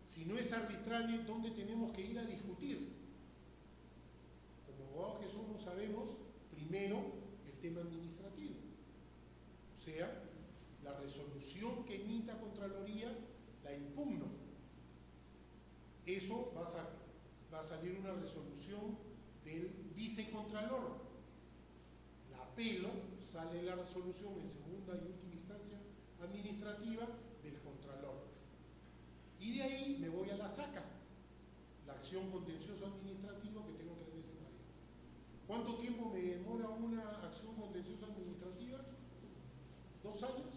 si no es arbitrable, ¿dónde tenemos que ir a discutir? Como abogados que somos, sabemos primero el tema administrativo. O sea, la resolución que emita Contraloría la impugno. Eso va a salir una resolución del vicecontralor. La apelo, sale la resolución en segunda y última instancia administrativa del contralor. Y de ahí me voy a la SACA, la acción contencioso administrativa que tengo 3 veces más. ¿Cuánto tiempo me demora una acción contencioso administrativa? 2 años,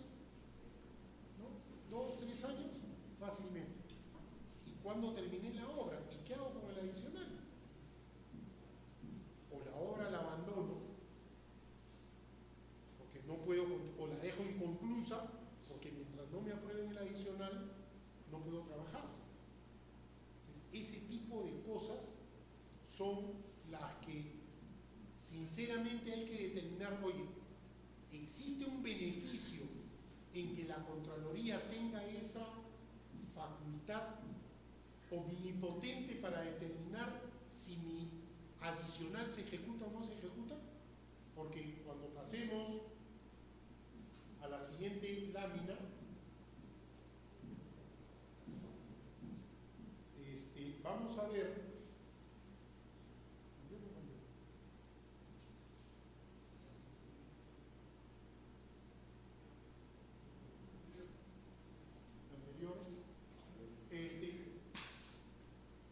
¿no? 2, 3 años, fácilmente. ¿Y cuándo terminé la obra? ¿Y qué hago con el adicional? O la obra la abandono, porque no puedo, o la dejo inconclusa, porque mientras no me aprueben el adicional, no puedo trabajar. Entonces, ese tipo de cosas son las que sinceramente hay que determinar. Oye, ¿existe un beneficio en que la Contraloría tenga esa facultad omnipotente para determinar si mi adicional se ejecuta o no se ejecuta? Porque cuando pasemos a la siguiente lámina, vamos a ver.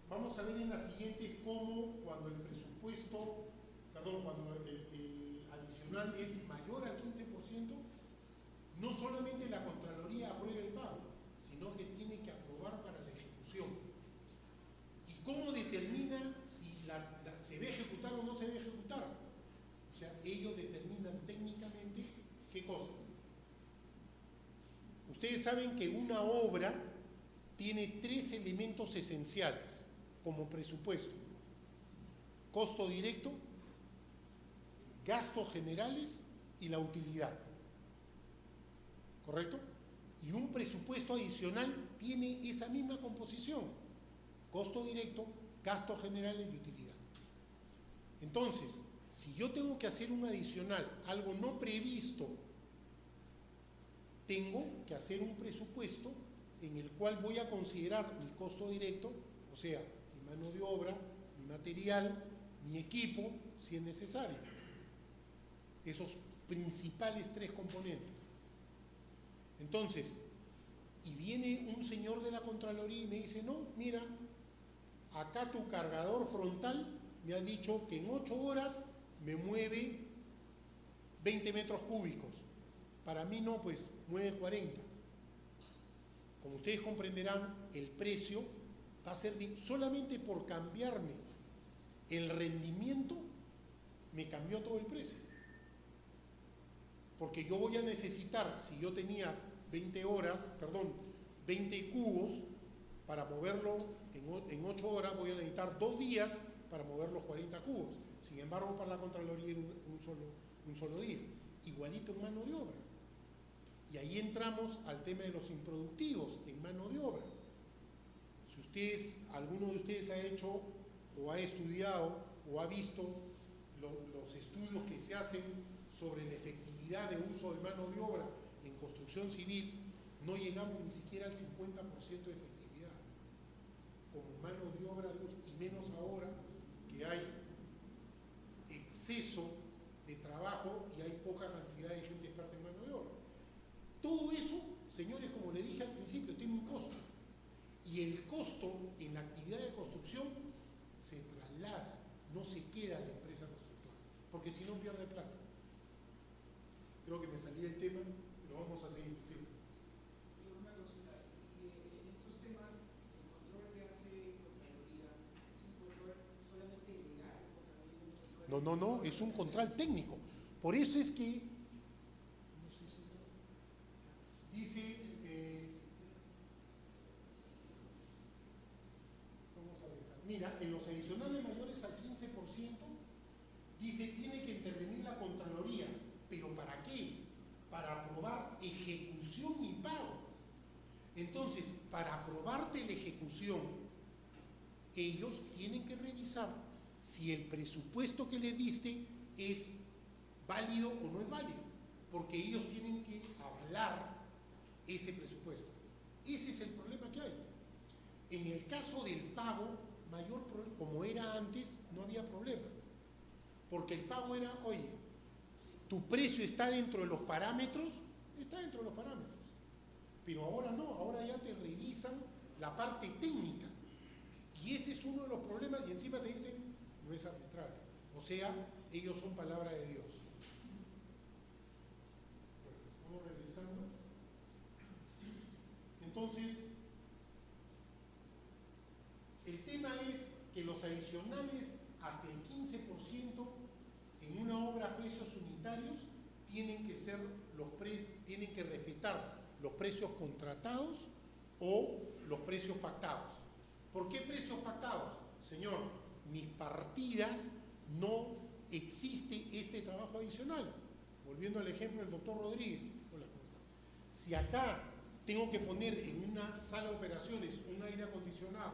Vamos a ver en las siguientes cómo cuando el presupuesto, perdón, cuando el adicional es mayor al 15%, no solamente la Contraloría aprueba el pago, sino que tiene que aprobar para la ejecución. ¿Y cómo determina si se va a ejecutar o no se va a ejecutar? O sea, ellos determinan técnicamente qué cosa. Ustedes saben que una obra tiene 3 elementos esenciales como presupuesto: costo directo, gastos generales y la utilidad. ¿Correcto? Y un presupuesto adicional tiene esa misma composición: costo directo, gastos generales y utilidad. Entonces, si yo tengo que hacer un adicional, algo no previsto, tengo que hacer un presupuesto en el cual voy a considerar mi costo directo, o sea, mi mano de obra, mi material, mi equipo, si es necesario. Esos principales 3 componentes. Entonces, y viene un señor de la Contraloría y me dice: no, mira, acá tu cargador frontal me ha dicho que en 8 horas me mueve 20 metros cúbicos. Para mí no, pues mueve 40. Como ustedes comprenderán, el precio va a ser solamente por cambiarme el rendimiento, me cambió todo el precio. Porque yo voy a necesitar, si yo tenía 20 cubos, para moverlo en 8 horas voy a necesitar 2 días para mover los 40 cubos. Sin embargo, para la Contraloría era un solo día. Igualito en mano de obra. Y ahí entramos al tema de los improductivos en mano de obra. Si alguno de ustedes ha hecho o ha estudiado o ha visto los estudios que se hacen sobre la efectividad de uso de mano de obra en construcción civil, no llegamos ni siquiera al 50% de efectividad como mano de obra de uso, y menos ahora que hay exceso de trabajo y hay poca cantidad de gente experta en mano de obra. Todo eso, señores, como le dije al principio, tiene un costo. Y el costo en la actividad de construcción se traslada, no se queda en la empresa constructora, porque si no pierde plata. Creo que me salí del tema, pero vamos a seguir. Sí. Una consulta, en estos temas, el control que hace Contraloría es un control solamente legal o también un control... No, es un control técnico. Por eso es que dice, vamos a ver, mira, en los adicionales mayores al 15%, dice, tiene que intervenir la Contraloría. ¿Pero para qué? Para aprobar ejecución y pago. Entonces, para aprobarte la ejecución, ellos tienen que revisar si el presupuesto que le diste es válido o no es válido, porque ellos tienen que avalar ese presupuesto. Ese es el problema que hay. En el caso del pago, como era antes, no había problema, porque el pago era, oye, tu precio está dentro de los parámetros, pero ahora no, ahora ya te revisan la parte técnica, y ese es uno de los problemas, y encima te dicen, no es arbitrario, o sea, ellos son palabra de Dios. Bueno, estamos regresando. Entonces, el tema es que los adicionales hasta el 15% en una obra a precios unitarios tienen que respetar los precios contratados o los precios pactados. ¿Por qué precios pactados? Señor, mis partidas no existe este trabajo adicional. Volviendo al ejemplo del doctor Rodríguez. Hola, ¿cómo estás? Si acá tengo que poner en una sala de operaciones un aire acondicionado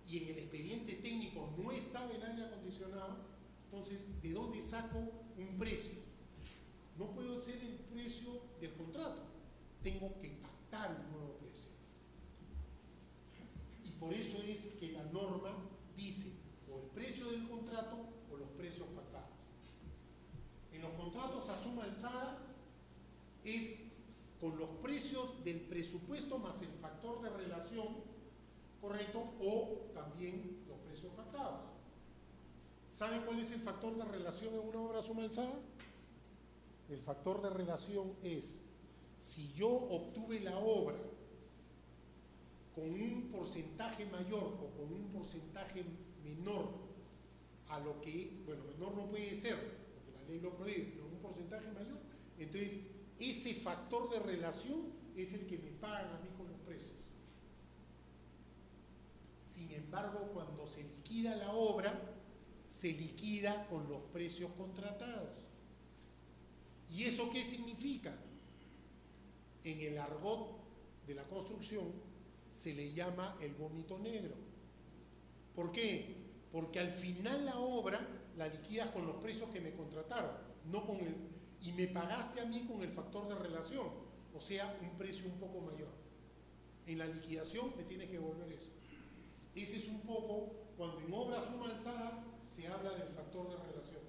y en el expediente técnico no estaba el aire acondicionado, entonces, ¿de dónde saco un precio? No puedo ser el precio del contrato. Tengo que pactar un nuevo precio. ¿Y por eso es que la norma dice o el precio del contrato o los precios pactados. En los contratos a suma alzada es con los precios del presupuesto más el factor de relación, ¿correcto? O también los precios pactados. ¿Saben cuál es el factor de relación en una obra a suma alzada? El factor de relación es si yo obtuve la obra con un porcentaje mayor o con un porcentaje menor a lo que, bueno, menor no puede ser, porque la ley lo prohíbe, pero un porcentaje mayor, entonces ese factor de relación es el que me pagan a mí con los precios. Sin embargo, cuando se liquida la obra, se liquida con los precios contratados. ¿Y eso qué significa? En el argot de la construcción se le llama el vómito negro. ¿Por qué? Porque al final la obra la liquidas con los precios que me contrataron, no con el, y me pagaste a mí con el factor de relación, o sea, un precio un poco mayor. En la liquidación me tienes que devolver eso. Ese es un poco, cuando en obra suma alzada se habla del factor de relación.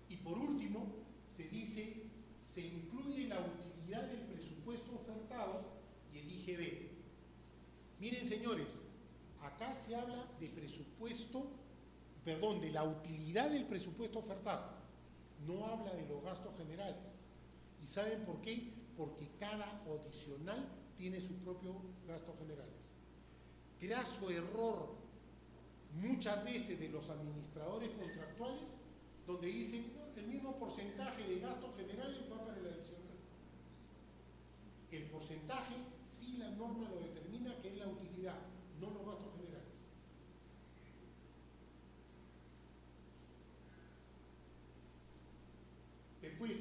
Y por último, se dice, se incluye la utilidad del presupuesto ofertado y el IGB. Miren, señores, acá se habla de presupuesto, perdón, de la utilidad del presupuesto ofertado. No habla de los gastos generales. ¿Y saben por qué? Porque cada adicional tiene sus propios gastos generales. Graso error muchas veces de los administradores contractuales, donde dicen, no, el mismo porcentaje de gastos generales va para el adicional. El porcentaje, sí, la norma lo determina, que es la utilidad, no los gastos generales. Después,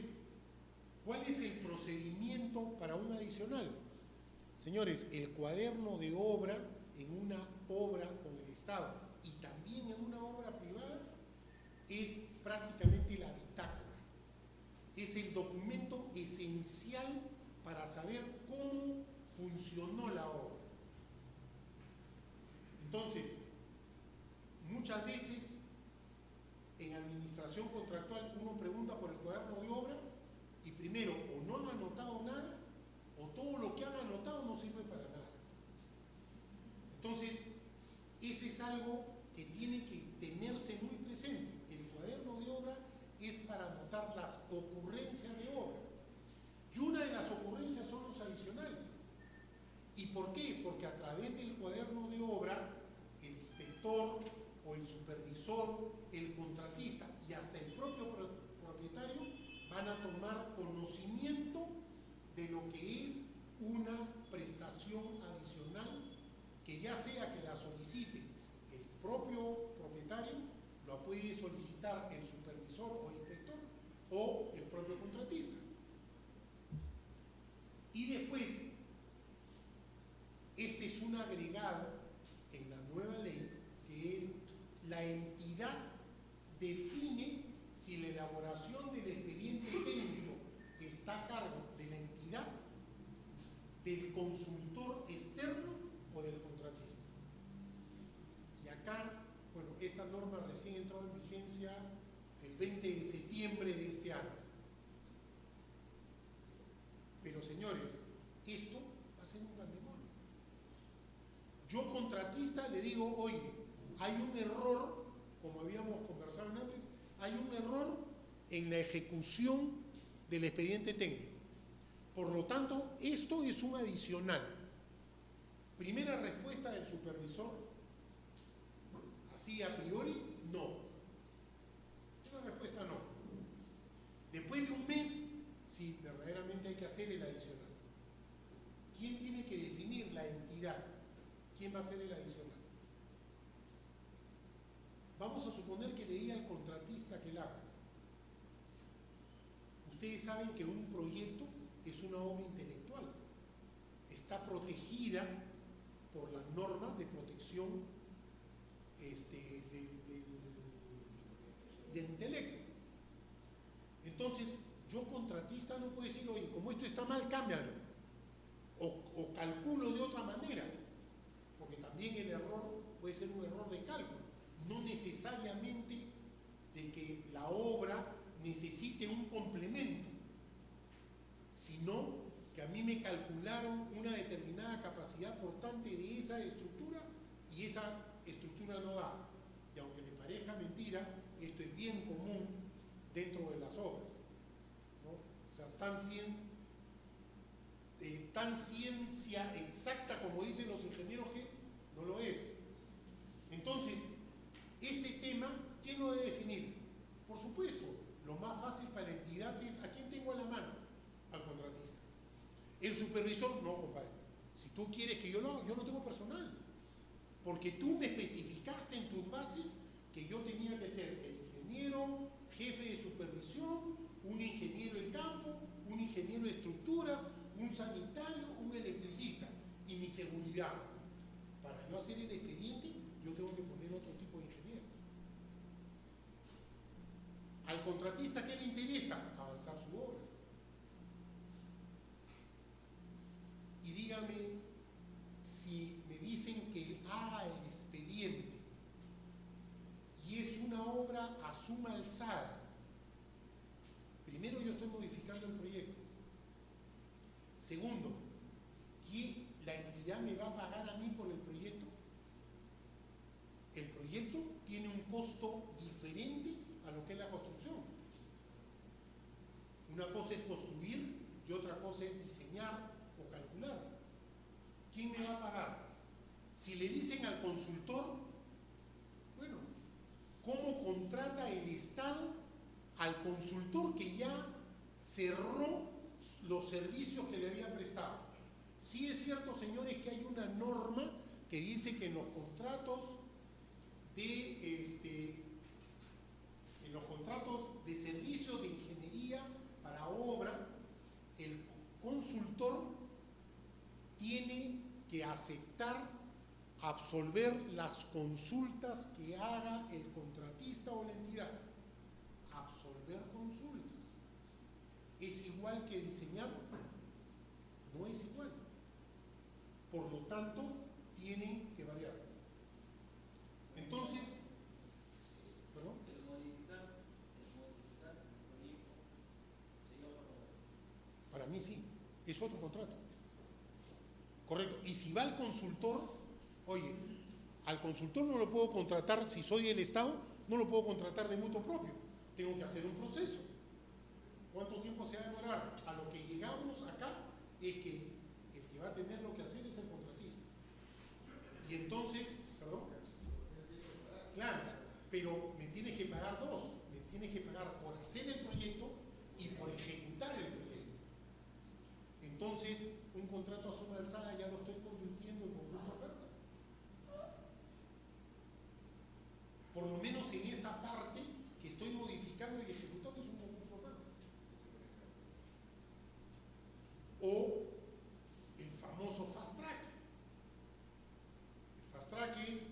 ¿cuál es el procedimiento para un adicional? Señores, el cuaderno de obra en una obra con el Estado y también en una obra privada es prácticamente la bitácora. Es el documento esencial para saber cómo funcionó la obra. Entonces, muchas veces en administración contractual uno pregunta por el cuaderno de obra y primero o no han anotado nada o todo lo que han anotado no sirve para nada. Entonces, ese es algo que tiene que tenerse muy presente. El cuaderno de obra es para anotar las ocurrencias de obra. Y una de las ocurrencias son los adicionales. ¿Y por qué? Porque a través del cuaderno de obra, el inspector o el supervisor, el contratista y hasta el propio propietario van a tomar conocimiento de lo que es una prestación adicional, que ya sea que la solicite el propio propietario, lo puede solicitar el supervisor o inspector o el propio contratista. Y después, este es un agregado en la nueva ley, que es la entidad define si la elaboración del expediente técnico está a cargo de la entidad, del consultor externo o del contratista. Y acá, bueno, esta norma recién entró en vigencia el 20 de septiembre de este año. Pero señores, esto va a ser un pandemonio. Yo contratista le digo, oye, hay un error, como habíamos conversado antes, hay un error en la ejecución del expediente técnico. Por lo tanto, esto es un adicional. Primera respuesta del supervisor, así a priori, no. Primera respuesta, no. Después de un mes, sí, verdaderamente hay que hacer el adicional. ¿Quién tiene que definir la entidad? ¿Quién va a hacer el adicional? Vamos a suponer que le diga al contratista que la haga. Ustedes saben que un proyecto es una obra intelectual. Está protegida por las normas de protección del intelecto. Entonces, yo contratista no puedo decir, oye, como esto está mal, cámbialo. O calculo de otra ser un error de cálculo, no necesariamente de que la obra necesite un complemento, sino que a mí me calcularon una determinada capacidad portante de esa estructura y esa estructura no da. Y aunque le parezca mentira, esto es bien común dentro de las obras, ¿no? O sea, tan ciencia exacta como dicen los ingenieros que es, no lo es. Entonces, este tema, ¿quién lo debe definir? Por supuesto, lo más fácil para la entidad es ¿a quién tengo a la mano? Al contratista. El supervisor, no, compadre. Si tú quieres que yo lo haga, yo no tengo personal. Porque tú me especificaste en tus bases que yo tenía que ser el ingeniero, jefe de supervisión, un ingeniero de campo, un ingeniero de estructuras, un sanitario, un electricista. Y mi seguridad. Para yo hacer el expediente, yo tengo que poner otro tipo de ingeniero. Al contratista, ¿qué le interesa? Avanzar su obra. Y dígame, si me dicen que haga el expediente y es una obra a suma alzada, primero yo estoy modificando el proyecto. Segundo, ¿qué la entidad me va a pagar a mí por el proyecto? El proyecto tiene un costo diferente a lo que es la construcción. Una cosa es construir y otra cosa es diseñar o calcular. ¿Quién me va a pagar? Si le dicen al consultor, bueno, ¿cómo contrata el Estado al consultor que ya cerró los servicios que le había prestado? Sí es cierto, señores, que hay una norma que dice que en los contratos de servicios de ingeniería para obra, el consultor tiene que aceptar absolver las consultas que haga el contratista o la entidad. Absolver consultas. ¿Es igual que diseñar? No es igual. Por lo tanto, tienen que variar. Entonces, ¿perdón? El modificar el proyecto sería otra cosa. Para mí sí, es otro contrato. Correcto. Y si va al consultor, oye, al consultor no lo puedo contratar, si soy el Estado, no lo puedo contratar de mutuo propio. Tengo que hacer un proceso. ¿Cuánto tiempo se va a demorar? A lo que llegamos acá es que el que va a tener lo que hacer es el contratista. Y entonces, perdón, claro, pero me tienes que pagar dos. Me tienes que pagar por hacer el proyecto y por ejecutar el proyecto. Entonces, un contrato a suma alzada ya lo estoy convirtiendo en concurso de oferta. Por lo menos en esa parte que estoy modificando y ejecutando es un concurso de oferta. O el famoso fast track. El fast track es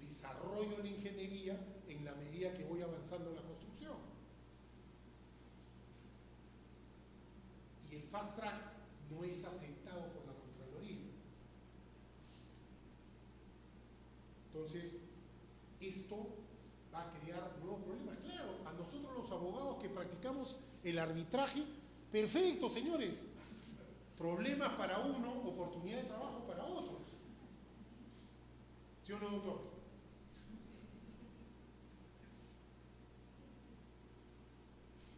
desarrollo de la ingeniería en la medida que voy avanzando en la construcción. Y el fast track no es aceptado por la Contraloría. Entonces, esto va a crear nuevos problemas. Claro, a nosotros los abogados que practicamos el arbitraje, perfecto, señores. Problemas para uno, oportunidad de trabajo para otros. ¿Sí o no, doctor?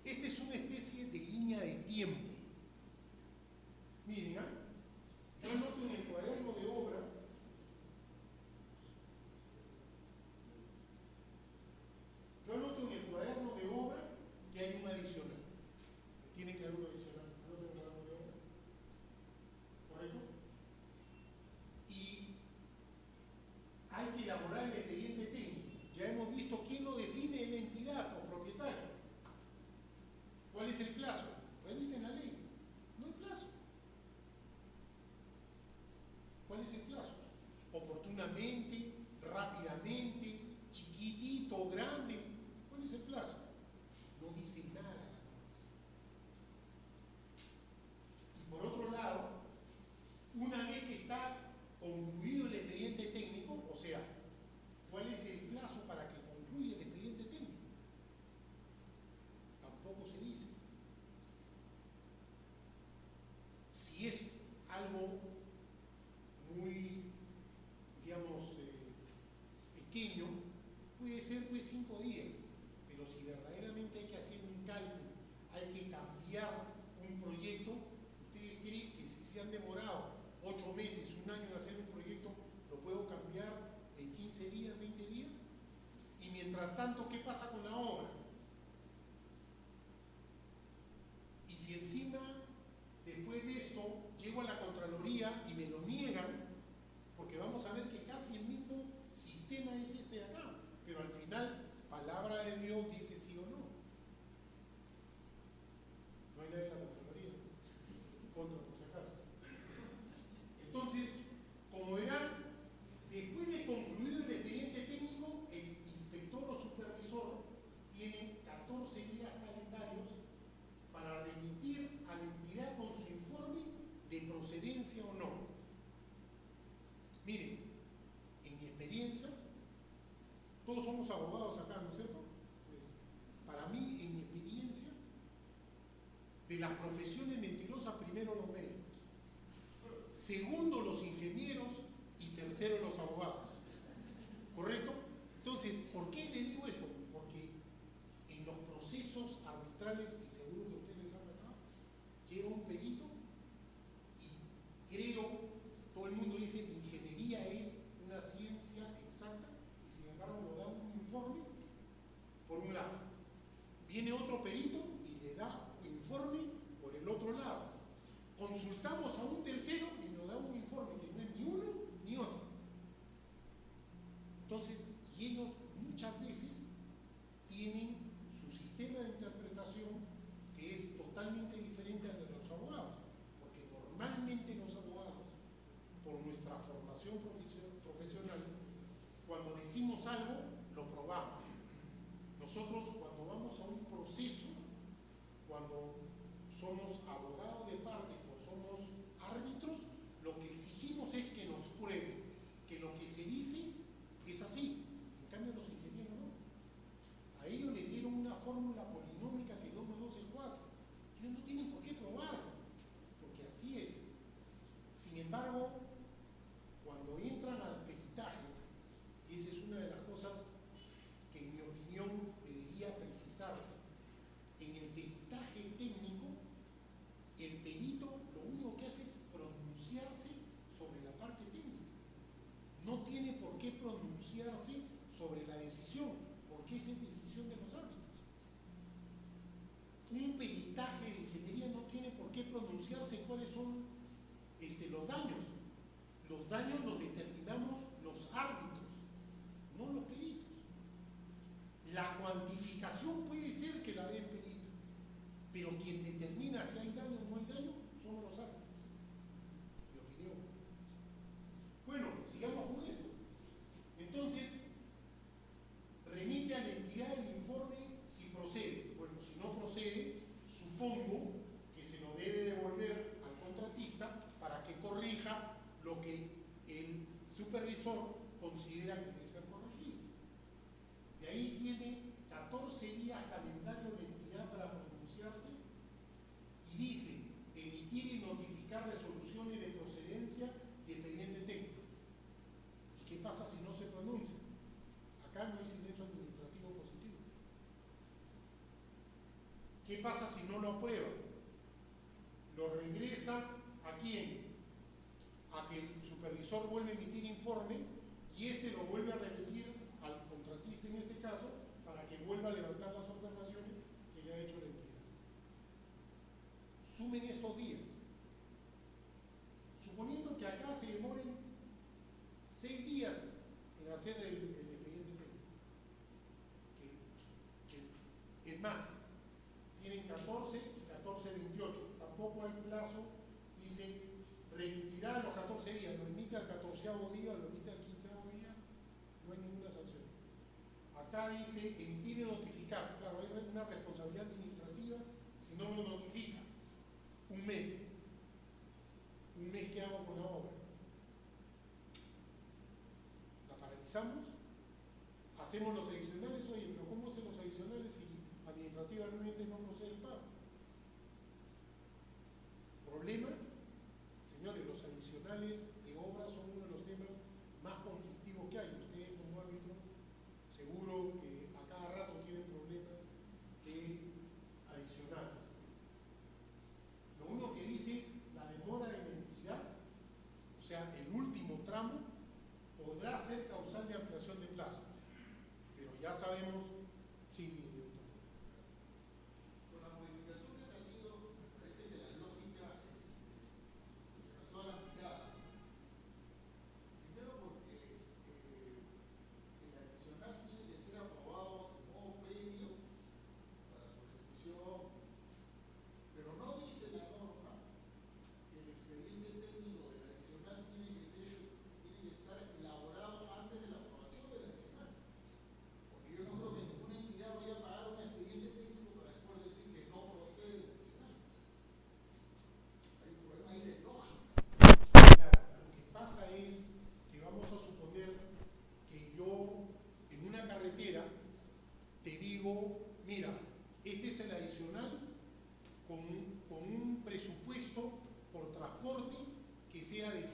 Esta es una especie de línea de tiempo. Miren, yo anoto en el cuaderno de obra que hay un adicional. Me tiene que dar un adicional. Anoto en el cuaderno de obra. ¿Correcto? Y hay que elaborar el expediente técnico. Ya hemos visto quién lo define en la entidad o propietario. ¿Cuál es el plazo? Revisen la ley. No hay plazo. ¿Cuál es el plazo? Oportunamente, rápidamente, chiquitito, grande. ¿Cuál es el plazo? No dice nada. Y por otro lado, una vez que está concluido el expediente técnico, o sea, 8 meses, un año de hacer un proyecto, lo puedo cambiar en 15 días, 20 días. Y mientras tanto, ¿qué pasa con la obra? Y si encima, después de esto, llego a la Contraloría y me lo niegan, porque vamos a ver que casi el mismo sistema es este de acá, pero al final, palabra de Dios dice sí o no. No hay nadie en la Contraloría, contra por si acaso. Entonces, como verán, después de concluido el expediente técnico, el inspector o supervisor tiene 14 días calendarios para remitir a la entidad con su informe de procedencia o no. Miren, en mi experiencia, todos somos abogados acá, ¿no es cierto? Pues, para mí, en mi experiencia, de las profesiones mentirosas, primero los médicos, segundo los ingenieros y tercero los abogados. ¿Correcto? Entonces, ¿por qué le digo esto? Porque en los procesos arbitrales, y seguro que a ustedes les ha pasado, llega un perito y creo, todo el mundo dice que ingeniería es una ciencia exacta y sin embargo lo da un informe por un lado. Viene otro perito y le da un informe por el otro lado. Consultamos a un tercero y nos da un informe que no es ni uno ni otro. Entonces, y ellos muchas veces tienen su sistema de interpretación que es totalmente diferente al de los abogados, porque normalmente los abogados, por nuestra formación profesional, cuando decimos algo, lo probamos. Nosotros cuando vamos a un proceso, cuando somos abogados de parte o somos árbitros, lo que exigimos es que nos prueben que lo que se dice es así. En cambio los ingenieros no. A ellos les dieron una fórmula polinómica que 2 más 2 es 4. Ellos no tienen por qué probarlo, porque así es. Sin embargo, cuando entran al peritaje, y esa es una de las cosas que en mi opinión debería precisarse, en el peritaje técnico, el perito lo único que hace es pronunciarse sobre la parte técnica. No tiene por qué pronunciarse sobre la decisión, porque esa es decisión de los árbitros. Un peritaje de ingeniería no tiene por qué pronunciarse cuáles son los daños. Los daños los determinamos los árbitros, no los peritos. La cuantificación puede ser que la dé el perito, pero quien determina si hay daño o no hay daño somos los árbitros. Mi opinión. Bueno, sigamos con esto. Entonces, remite a la entidad el informe si procede. Bueno, si no procede, supongo que se lo debe devolver al contratista para que corrija lo que el supervisor considera que debe ser corregido. De ahí tiene 14 días calendario de entidad para pronunciarse y dice emitir y notificar resoluciones de procedencia y expediente técnico. ¿Y qué pasa si no se pronuncia? Acá no hay silencio administrativo positivo. ¿Qué pasa si no lo aprueba? Lo regresa ¿a quién? A que el supervisor vuelve a emitir informe y este lo vuelve a remitir al contratista en este caso para que vuelva a levantar las observaciones que le ha hecho la entidad. Sumen estos días. Suponiendo que acá se demoren 6 días en hacer el expediente técnico. Es más, tienen 14 y 14-28. Tampoco hay plazo, dice, remitirá a los 14 días, lo emite al 14º día, lo emite al 15º día, no hay ninguna sanción. Acá dice emitir y notificar. Claro, hay una responsabilidad administrativa si no lo notifica. Un mes. Un mes que hago con la obra. La paralizamos, hacemos los adicionales. Oye, pero ¿cómo hacen los adicionales si administrativamente no procede el pago? Problema, señores, los adicionales de obra son uno de los temas más conflictivos que hay. Ustedes como árbitro seguro que a cada rato tienen problemas de adicionales. Lo único que dice es la demora de la entidad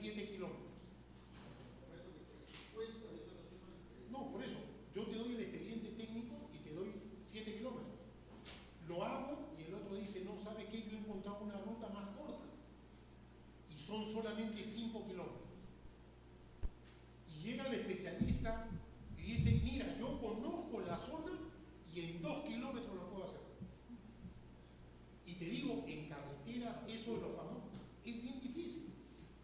7 kilómetros. Correcto, que presupuesto y estás haciendo el No, por eso, yo te doy el expediente técnico y te doy 7 kilómetros. Lo hago y el otro dice, no, ¿sabe qué? Yo he encontrado una ruta más corta. Y son solamente 5 kilómetros. Y llega el especialista y dice, mira, yo conozco la zona y en 2 kilómetros lo puedo hacer. Y te digo, en carreteras, eso de los famosos, es bien difícil.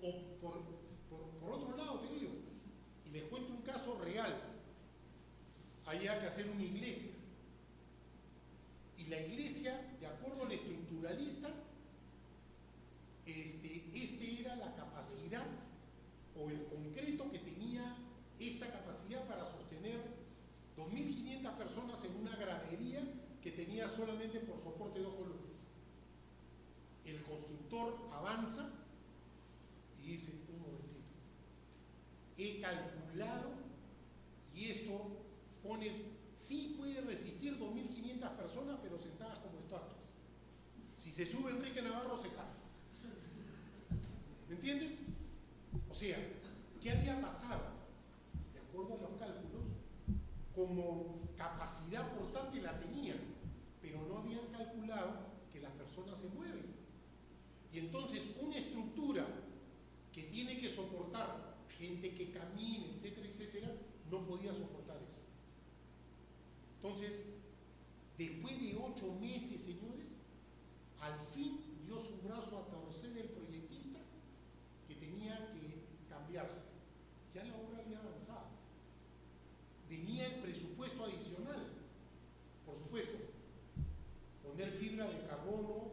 O por otro lado te digo, y les cuento un caso real. Había que hacer una iglesia. Y la iglesia, de acuerdo al estructuralista, este era la capacidad o el concreto que tenía esta capacidad para sostener 2.500 personas en una gradería que tenía solamente por soporte 2 columnas. El constructor avanza y dice, un momentito, he calculado y esto sí puede resistir 2.500 personas, pero sentadas como estatuas. Si se sube Enrique Navarro, se cae. ¿Me entiendes? O sea, ¿qué había pasado? De acuerdo a los cálculos, como capacidad portante la tenían, pero no habían calculado que las personas se mueven. Y entonces una estructura que tiene que soportar gente que camine, etcétera, etcétera, no podía soportar eso. Entonces, después de 8 meses, señores, al fin dio su brazo a torcer el proyectista que tenía que cambiarse. Ya la obra había avanzado. Venía el presupuesto adicional. Por supuesto, poner fibra de carbono,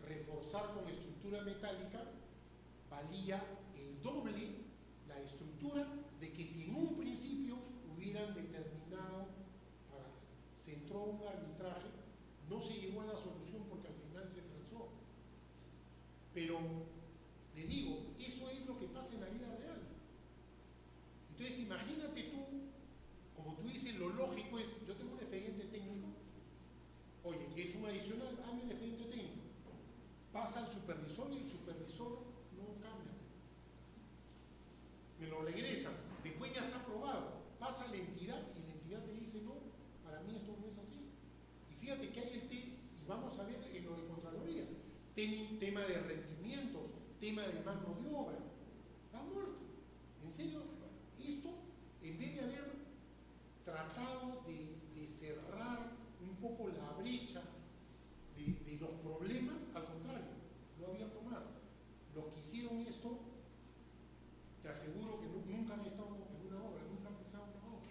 reforzar con estructura metálica, valía el doble la estructura de que si en un principio hubieran determinado pagar. Se entró a un arbitraje, no se llegó a la solución porque al final se transó. Pero, le digo, eso es lo que pasa en la vida real. Entonces, imagínate tú, como tú dices, lo lógico es, yo tengo un expediente técnico, oye, que es un adicional, hazme el expediente técnico. Pasa al supervisor y el supervisor no cambia. Me lo regresan, después ya está aprobado, pasa a la entidad y la entidad te dice, no, para mí esto no es así. Y fíjate que hay y vamos a ver en lo de Contraloría, tema de rendimientos, tema de mano de obra, va muerto. En serio, esto, en vez de haber tratado de cerrar un poco la brecha de los problemas, al contrario, lo ha abierto más. Los que hicieron esto, te aseguro que nunca han estado en una obra, nunca han pensado en una obra.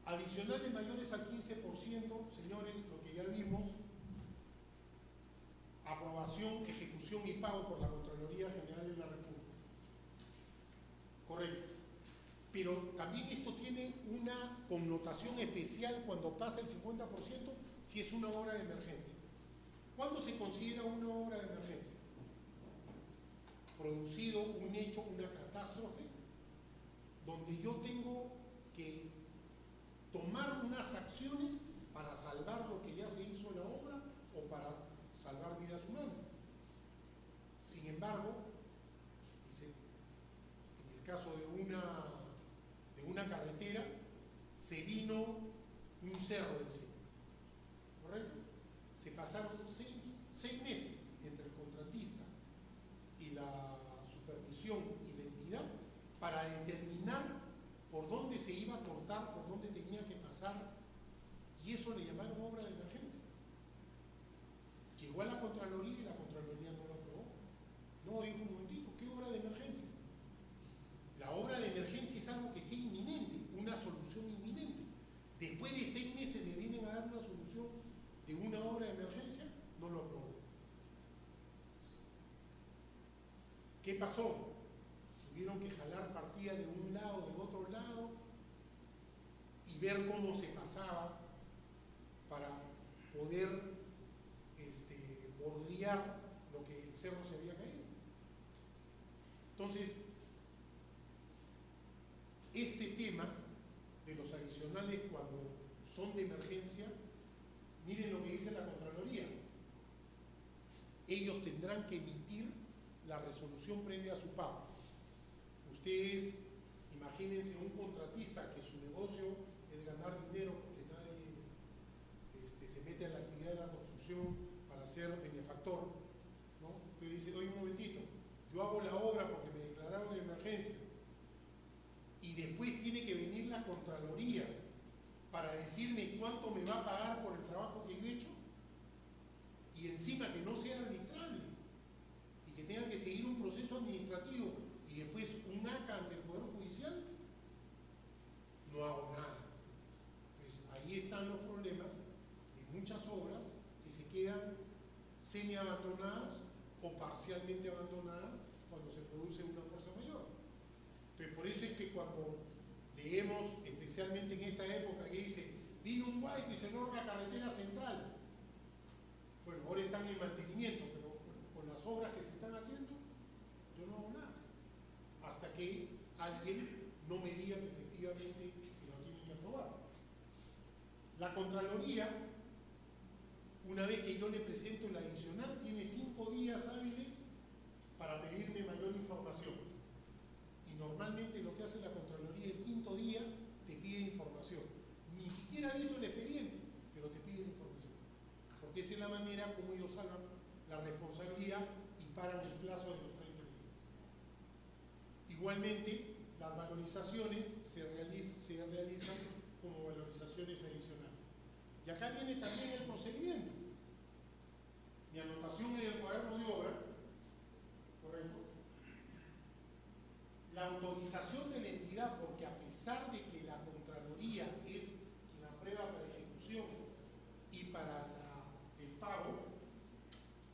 Adicionales mayores al 15%, señores, lo que ya vimos, aprobación, ejecución y pago por la Contraloría General de la República. Correcto. Pero también esto tiene una connotación especial cuando pasa el 50% si es una obra de emergencia. ¿Cuándo se considera una obra de emergencia? Producido un hecho, una catástrofe, donde yo tengo que tomar unas acciones para salvar lo que ya se hizo en la obra o para salvar vidas humanas. Sin embargo, en el caso de una carretera, se vino un cerro encima, ¿correcto? Se pasaron 6 meses entre el contratista y la supervisión y la entidad para determinar por dónde se iba a cortar, por dónde tenía que pasar, y eso le llamaron obra de emergencia. Llegó a la Contraloría y la Contraloría no lo aprobó. No, dijo un momentito, ¿qué obra de emergencia? La obra de emergencia es algo que sea inminente, una solución inminente. Después de 6 meses me vienen a dar una solución de una obra de emergencia, no lo aprobó. ¿Qué pasó? Tuvieron que jalar partida de un lado, de otro lado, y ver cómo se pasaba para poder bordear lo que el cerro se había caído. Entonces, este tema de los adicionales cuando son de emergencia, miren lo que dice la Contraloría. ellos tendrán que emitir la resolución previa a su pago. Ustedes imagínense un contratista que su negocio es ganar dinero porque nadie se mete a la actividad de la construcción para ser benefactor, ¿no? Entonces dice, oye, un momentito, yo hago la obra porque me declararon de emergencia y después tiene que venir la Contraloría para decirme cuánto me va a pagar por el trabajo que yo he hecho, y encima que no sea arbitrable y que tenga que seguir un proceso administrativo y después un ACA ante el Poder Judicial, no hago nada. Entonces ahí están los problemas de muchas obras que se quedan semi-abandonadas o parcialmente abandonadas cuando se produce una fuerza mayor. Entonces por eso es que cuando leemos, especialmente en esa época, que dice, vino un guay que cerró la carretera central. Bueno, ahora están en mantenimiento, pero con las obras que se están haciendo, yo no hago nada. Hasta que alguien no me diga que efectivamente que lo tienen que aprobar. La Contraloría, una vez que yo le presento el adicional, tiene 5 días hábiles para pedirme mayor información. Y normalmente lo que hace la Contraloría el 5.º día te pide información. Ni siquiera ha visto el expediente, pero te pide información. Porque esa es la manera como ellos salvan la responsabilidad y paran el plazo de los 30 días. Igualmente, las valorizaciones se realizan como valorizaciones adicionales. Y acá viene también el procedimiento. Mi anotación en el cuaderno de obra, ¿correcto? La autorización de la entidad, porque a pesar de que la Contraloría es quien aprueba para ejecución y para el pago,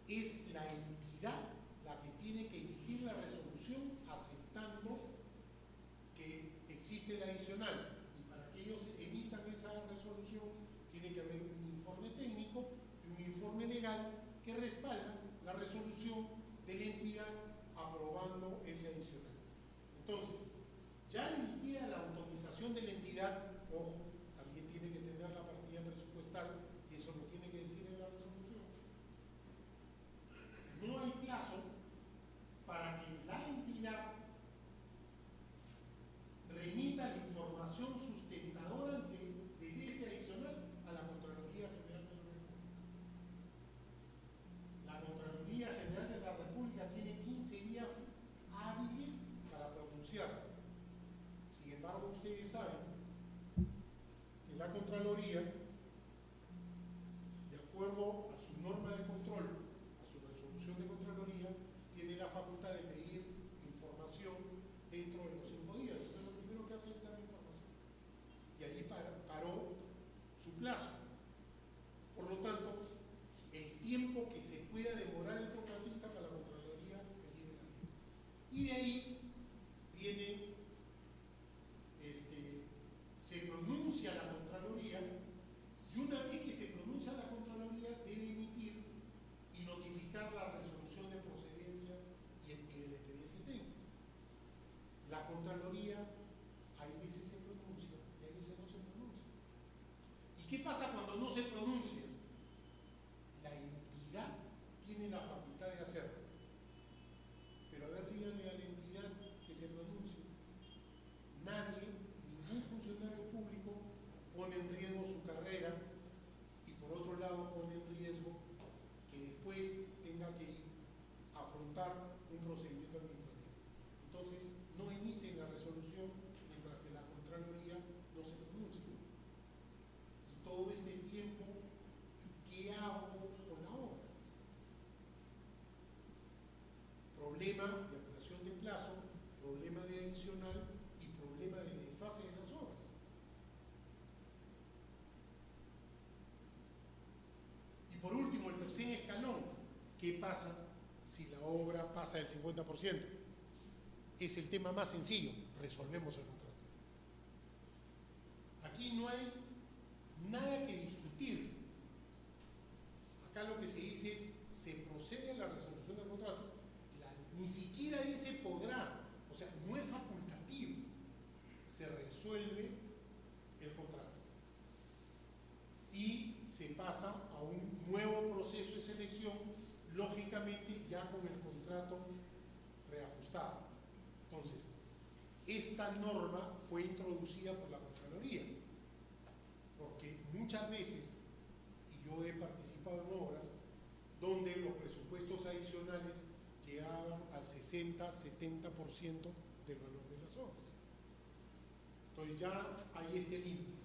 es la entidad la que tiene que emitir la resolución aceptando que existe el adicional. Y para que ellos emitan esa resolución tiene que haber un informe técnico y un informe legal que respaldan la resolución de la entidad aprobando ese adicional. Entonces, ya emitida la autorización de la entidad, ojo, también tiene que tener la partida presupuestal y eso lo tiene que decir en la resolución. No hay plazo para que la entidad remita la información sustentadora de este adicional a la Contraloría General de la República. La Contraloría General de la República tiene 15 días hábiles para pronunciar. Sin embargo, ustedes saben que la Contraloría, de acuerdo a su norma de control, a su resolución de Contraloría, tiene la facultad de pedir información dentro de los 5 días. Entonces, lo primero que hace es dar información. Y allí paró su plazo. Por lo tanto, el tiempo que se pueda demorar el contratista para la Contraloría pedir la ley. Y de ahí viene, se pronuncia la Contraloría, y una vez que se pronuncia la Contraloría debe emitir y notificar la resolución de procedencia y del expediente técnico. La Contraloría hay veces se pronuncia y hay veces no se pronuncia. ¿Y qué pasa cuando no se pronuncia? La entidad tiene la facultad de hacerlo. Pero a ver, díganle a la entidad que se pronuncie. Nadie, ningún funcionario público pone en riesgo su carrera y por otro lado pone en riesgo que después tenga que ir a afrontar un procedimiento administrativo. Entonces, no emiten la resolución mientras que la Contraloría no se pronuncia. Y todo este tiempo, ¿qué hago con la obra? Problema de ampliación de plazo, problema de adicional y problema de desfase de las obras. Y por último, el tercer escalón, ¿qué pasa si la obra pasa del 50%? Es el tema más sencillo, resolvemos el contrato. Aquí no hay nada que discutir. Acá lo que se dice es, se procede a la resolución del contrato. Ni siquiera dice podrá, o sea, no es facultativo. Se resuelve el contrato. Y se pasa a un nuevo proceso de selección, lógicamente contrato reajustado. Entonces, esta norma fue introducida por la Contraloría, porque muchas veces, y yo he participado en obras, donde los presupuestos adicionales llegaban al 60-70% del valor de las obras. Entonces ya hay este límite.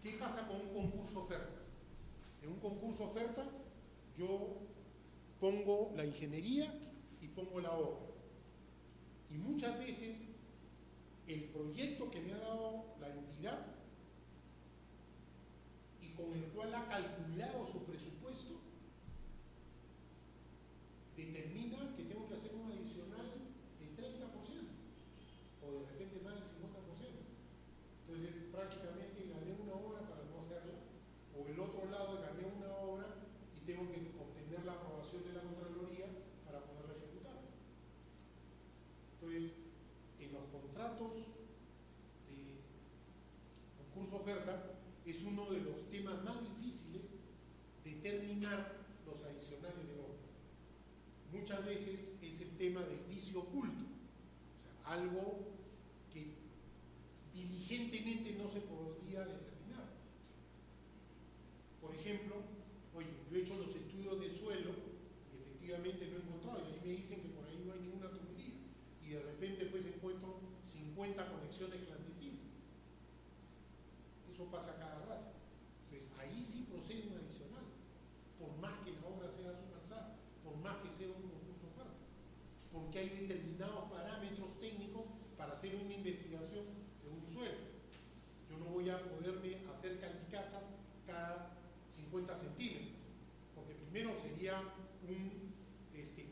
¿Qué pasa con un concurso oferta? En un concurso oferta yo pongo la ingeniería y pongo la obra. Y muchas veces el proyecto que me ha dado la entidad y con el cual ha calculado su presupuesto determina que tengo que hacer un adicional de 30% o de repente más del 50%. Entonces prácticamente gané una obra para no hacerla, o el otro lado gané una obra y tengo que obtener la aprobación de la Contraloría para poderla ejecutar. Entonces, en los contratos de concurso oferta es uno de los temas más difíciles determinar los adicionales de obra. Muchas veces es el tema del vicio oculto, o sea, algo que diligentemente no se podía determinar. Por ejemplo, oye, yo he hecho los estudios de suelo y efectivamente lo he encontrado, y ahí me dicen que por ahí no hay ninguna tubería, y de repente pues encuentro 50 conexiones clandestinas. Eso pasa cada rato. Entonces ahí sí procede un adicional, por más que la obra sea subalzada, por más que sea un concurso oferta, porque hay determinados parámetros técnicos para hacer una investigación de un suelo. Yo no voy a poderme hacer calicatas cada 50 centímetros, porque primero sería un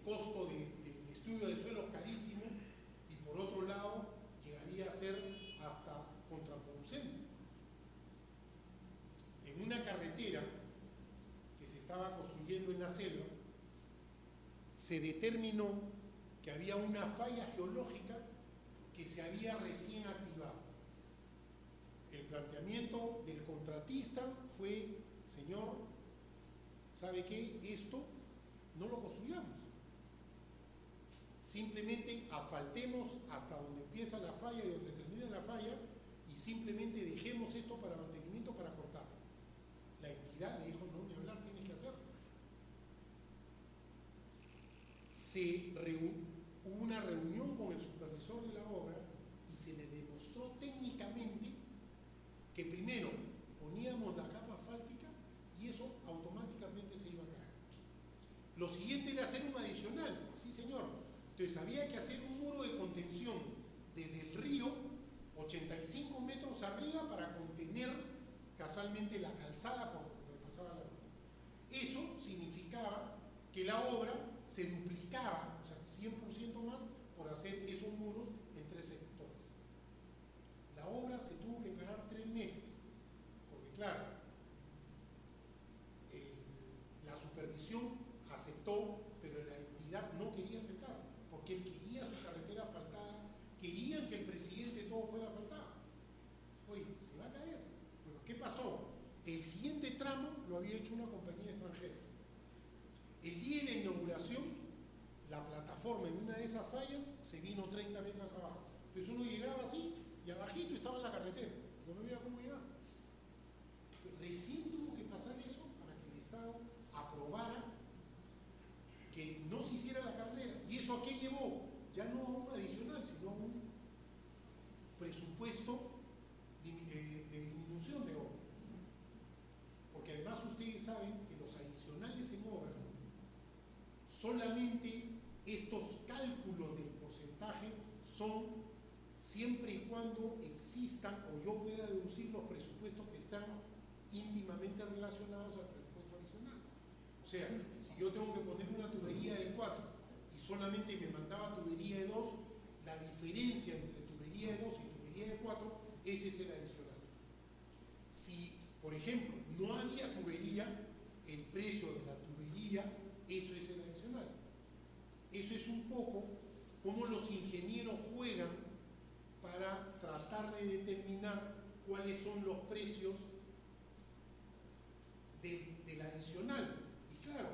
costo de estudio de suelos carísimo, y por otro lado llegaría a ser hasta contraproducente. En una carretera que se estaba construyendo en la selva, se determinó que había una falla geológica que se había recién activado. El planteamiento del contratista fue: señor, ¿sabe qué? Esto no lo construyamos. Simplemente asfaltemos hasta donde empieza la falla y donde termina la falla, y simplemente dejemos esto para mantenimiento, para cortar. La entidad le dijo: no, ni hablar, tienes que hacerlo. Hubo una reunión con el supervisor de la obra y se le demostró técnicamente que primero poníamos la capa asfáltica y eso automáticamente se iba a caer. Lo siguiente era hacer un adicional, sí señor. Entonces había que hacer un muro de contención desde el río 85 metros arriba para contener casualmente la calzada por donde pasaba la ruta. Eso significaba que la obra se duplicaba, o sea, 100% más por hacer esos muros en 3 sectores. La obra se tuvo que parar 3 meses, porque claro, la supervisión aceptó, pero la entidad no quería aceptar, porque él quería su carretera asfaltada, querían que el presidente todo fuera asfaltado. Oye, se va a caer. Bueno, ¿qué pasó? El siguiente tramo lo había hecho una compañía extranjera. El día de la inauguración, la plataforma en una de esas fallas se vino 30 metros abajo. Entonces uno llegaba así y abajito estaba la carretera. No había cómo llegar. Recién tuvo que pasar eso para que el Estado aprobara que no se hiciera la carretera. ¿Y eso a qué llevó? Ya no a un adicional, sino a un presupuesto de disminución de obra. Porque además ustedes saben que los adicionales en obra, solamente estos cálculos del porcentaje son siempre y cuando existan o yo pueda deducir los presupuestos que están íntimamente relacionados al presupuesto adicional. O sea, si yo tengo que poner una tubería de 4 y solamente me mandaba tubería de 2, la diferencia entre tubería de 2 y tubería de 4, ese es el adicional. Si, por ejemplo, no había tubería, el precio de la tubería, eso es el adicional. Eso es un poco cómo los ingenieros juegan para tratar de determinar cuáles son los precios del adicional. Y claro,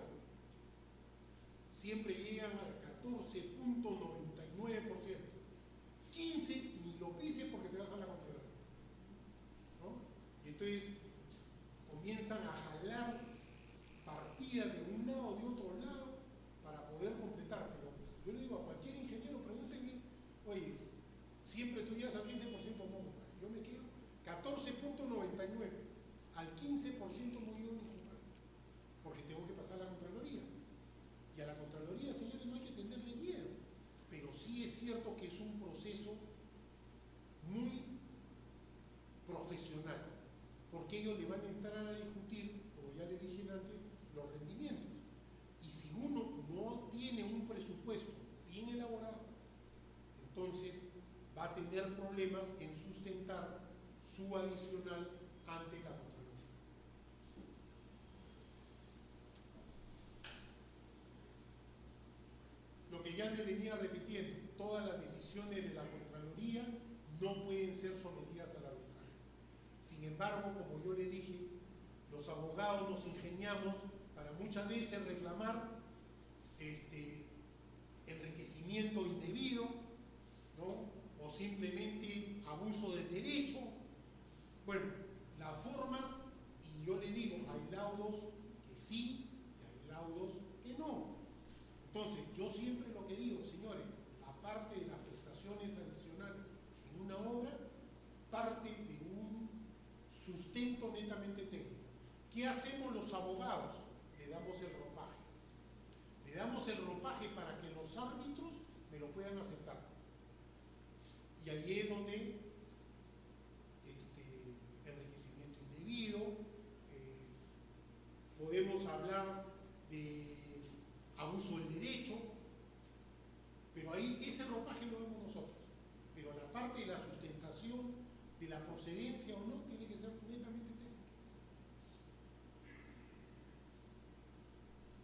siempre llega llegan al 14.99%. 15 ni lo pises porque te vas a la Contraloría, ¿no? Y entonces comienzan a jalar partidas de un lado o de otro lado para poder completar. Pero yo le digo a cualquier ingeniero, pregúntenle, oye, siempre tú llegas al 15% no, yo me quedo 14.99, al 15% no llego ni jugando, porque tengo que pasar a la Contraloría. Y a la Contraloría, señores, no hay que tenerle miedo, pero sí es cierto que es un proceso muy profesional, porque ellos le van a entrar a discutir, como ya le dije antes, los rendimientos. Y si uno no tiene un presupuesto bien elaborado, entonces va a tener problemas en sustentar su adicional ante la Contraloría. Lo que ya le venía repitiendo, todas las decisiones de la Contraloría no pueden ser sometidas al arbitraje. Sin embargo, como yo le dije, los abogados nos ingeniamos para muchas veces reclamar enriquecimiento indebido, ¿no? O simplemente abuso del derecho. Bueno, las formas, y yo le digo, hay laudos que sí y hay laudos que no. Entonces, yo siempre lo que digo, señores, la parte de las prestaciones adicionales en una obra parte de un sustento netamente técnico. ¿Qué hacemos los abogados? Le damos el ropaje. Le damos el ropaje para que los árbitros me lo puedan aceptar. Y ahí es donde enriquecimiento indebido, podemos hablar de abuso del derecho, pero ahí ese ropaje lo vemos nosotros. Pero la parte de la sustentación, de la procedencia o no, tiene que ser netamente técnica.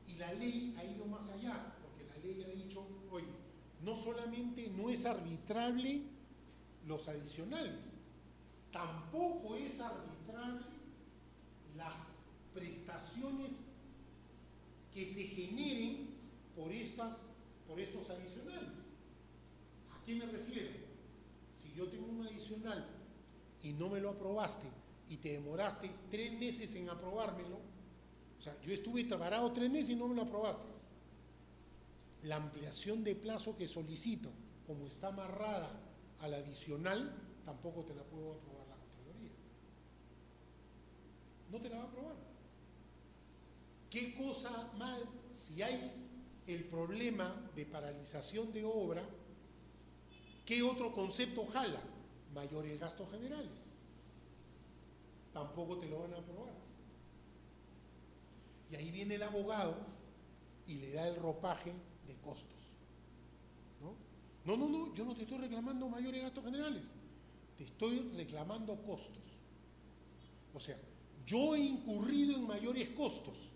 Y la ley ha ido más allá, porque la ley ha dicho, oye, no solamente no es arbitrable los adicionales, tampoco es arbitrable las prestaciones que se generen por estos adicionales. ¿A qué me refiero? Si yo tengo un adicional y no me lo aprobaste y te demoraste 3 meses en aprobármelo, o sea, yo estuve parado 3 meses y no me lo aprobaste, la ampliación de plazo que solicito, como está amarrada al adicional, tampoco te la puedo aprobar la Contraloría. No te la va a aprobar. ¿Qué cosa más? Si hay el problema de paralización de obra, ¿qué otro concepto jala? Mayores gastos generales. Tampoco te lo van a aprobar. Y ahí viene el abogado y le da el ropaje de costos. No, yo no te estoy reclamando mayores gastos generales, te estoy reclamando costos. O sea, yo he incurrido en mayores costos.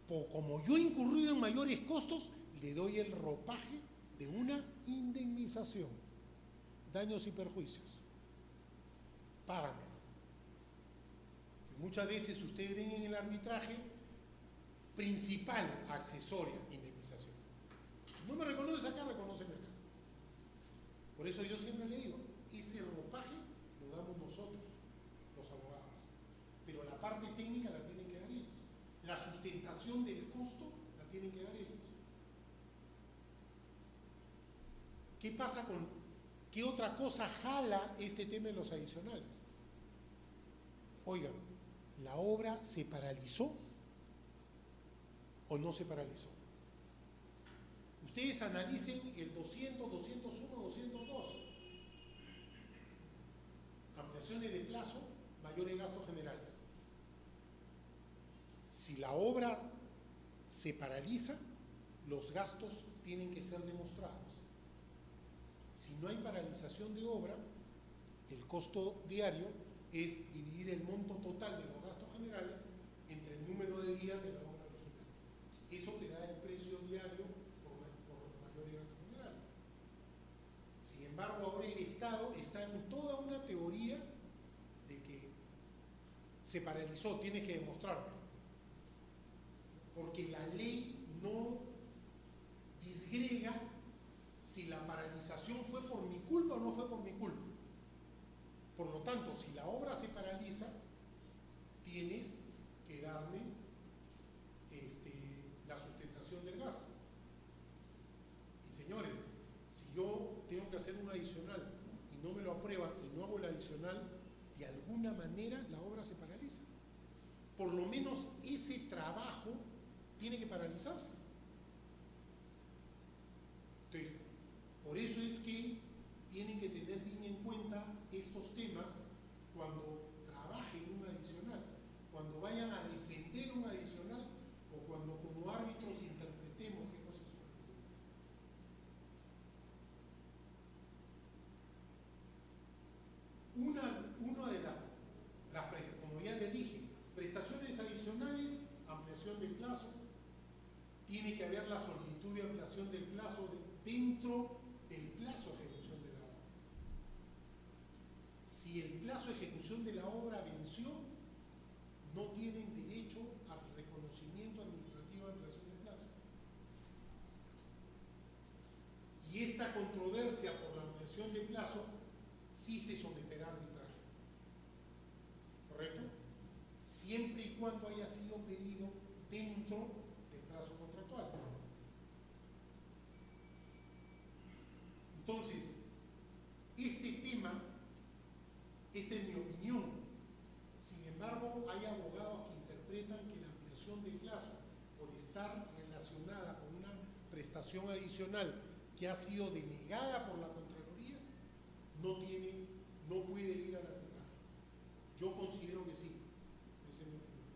Como yo he incurrido en mayores costos, le doy el ropaje de una indemnización, daños y perjuicios. Págamelo. Muchas veces ustedes ven en el arbitraje principal, accesoria, indemnización. Si no me reconoces acá, reconóceme acá. Por eso yo siempre le digo, ese ropaje lo damos nosotros, los abogados. Pero la parte técnica la tienen que dar ellos. La sustentación del costo la tienen que dar ellos. ¿Qué pasa con, qué otra cosa jala este tema de los adicionales? Oigan, ¿la obra se paralizó o no se paralizó? Ustedes analicen el 200, 201, 202. Ampliaciones de plazo, mayores gastos generales. Si la obra se paraliza, los gastos tienen que ser demostrados. Si no hay paralización de obra, el costo diario es dividir el monto total de los gastos generales entre el número de días de la obra original. Eso te da el precio diario por mayores gastos generales. Sin embargo, ahora el Estado está en toda una teoría de que se paralizó, tiene que demostrarlo. Porque la ley no alguna manera la obra se paraliza. Por lo menos ese trabajo tiene que paralizarse. Entonces, por eso es que tienen que tener bien en cuenta estos temas cuando trabajen un adicional, cuando vayan a defender un adicional o cuando como árbitros interpretemos qué cosa es un adicional. Una de como ya les dije, prestaciones adicionales, ampliación del plazo, tiene que haber la solicitud de ampliación del plazo dentro del plazo de ejecución de la obra. Si el plazo de ejecución de la obra venció, no tienen derecho al reconocimiento administrativo de ampliación de plazo. Y esta controversia por la ampliación de plazo sí se someterá a arbitraje. ¿Correcto? Siempre y cuando haya sido pedido dentro del plazo contractual. Entonces, este tema, esta es mi opinión. Sin embargo, hay abogados que interpretan que la ampliación de plazo, por estar relacionada con una prestación adicional que ha sido denegada por la Contraloría, no puede ir al arbitraje. Yo considero que sí. Esa es mi opinión.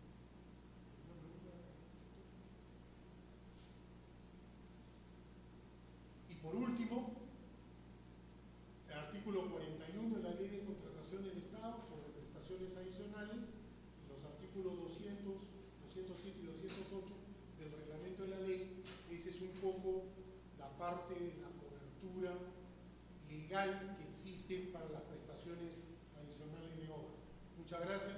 ¿Alguna pregunta? Y por último, el artículo 41 de la Ley de Contratación del Estado sobre prestaciones adicionales y los artículos 200, 207 y 208 del reglamento de la ley. Esa es un poco la parte de la cobertura legal que existe para las prestaciones adicionales de obra. Muchas gracias.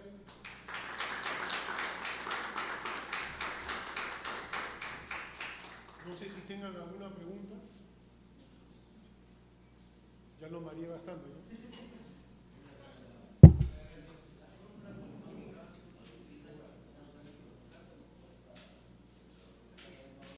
No sé si tengan alguna pregunta. Ya lo mareé bastante, ¿no?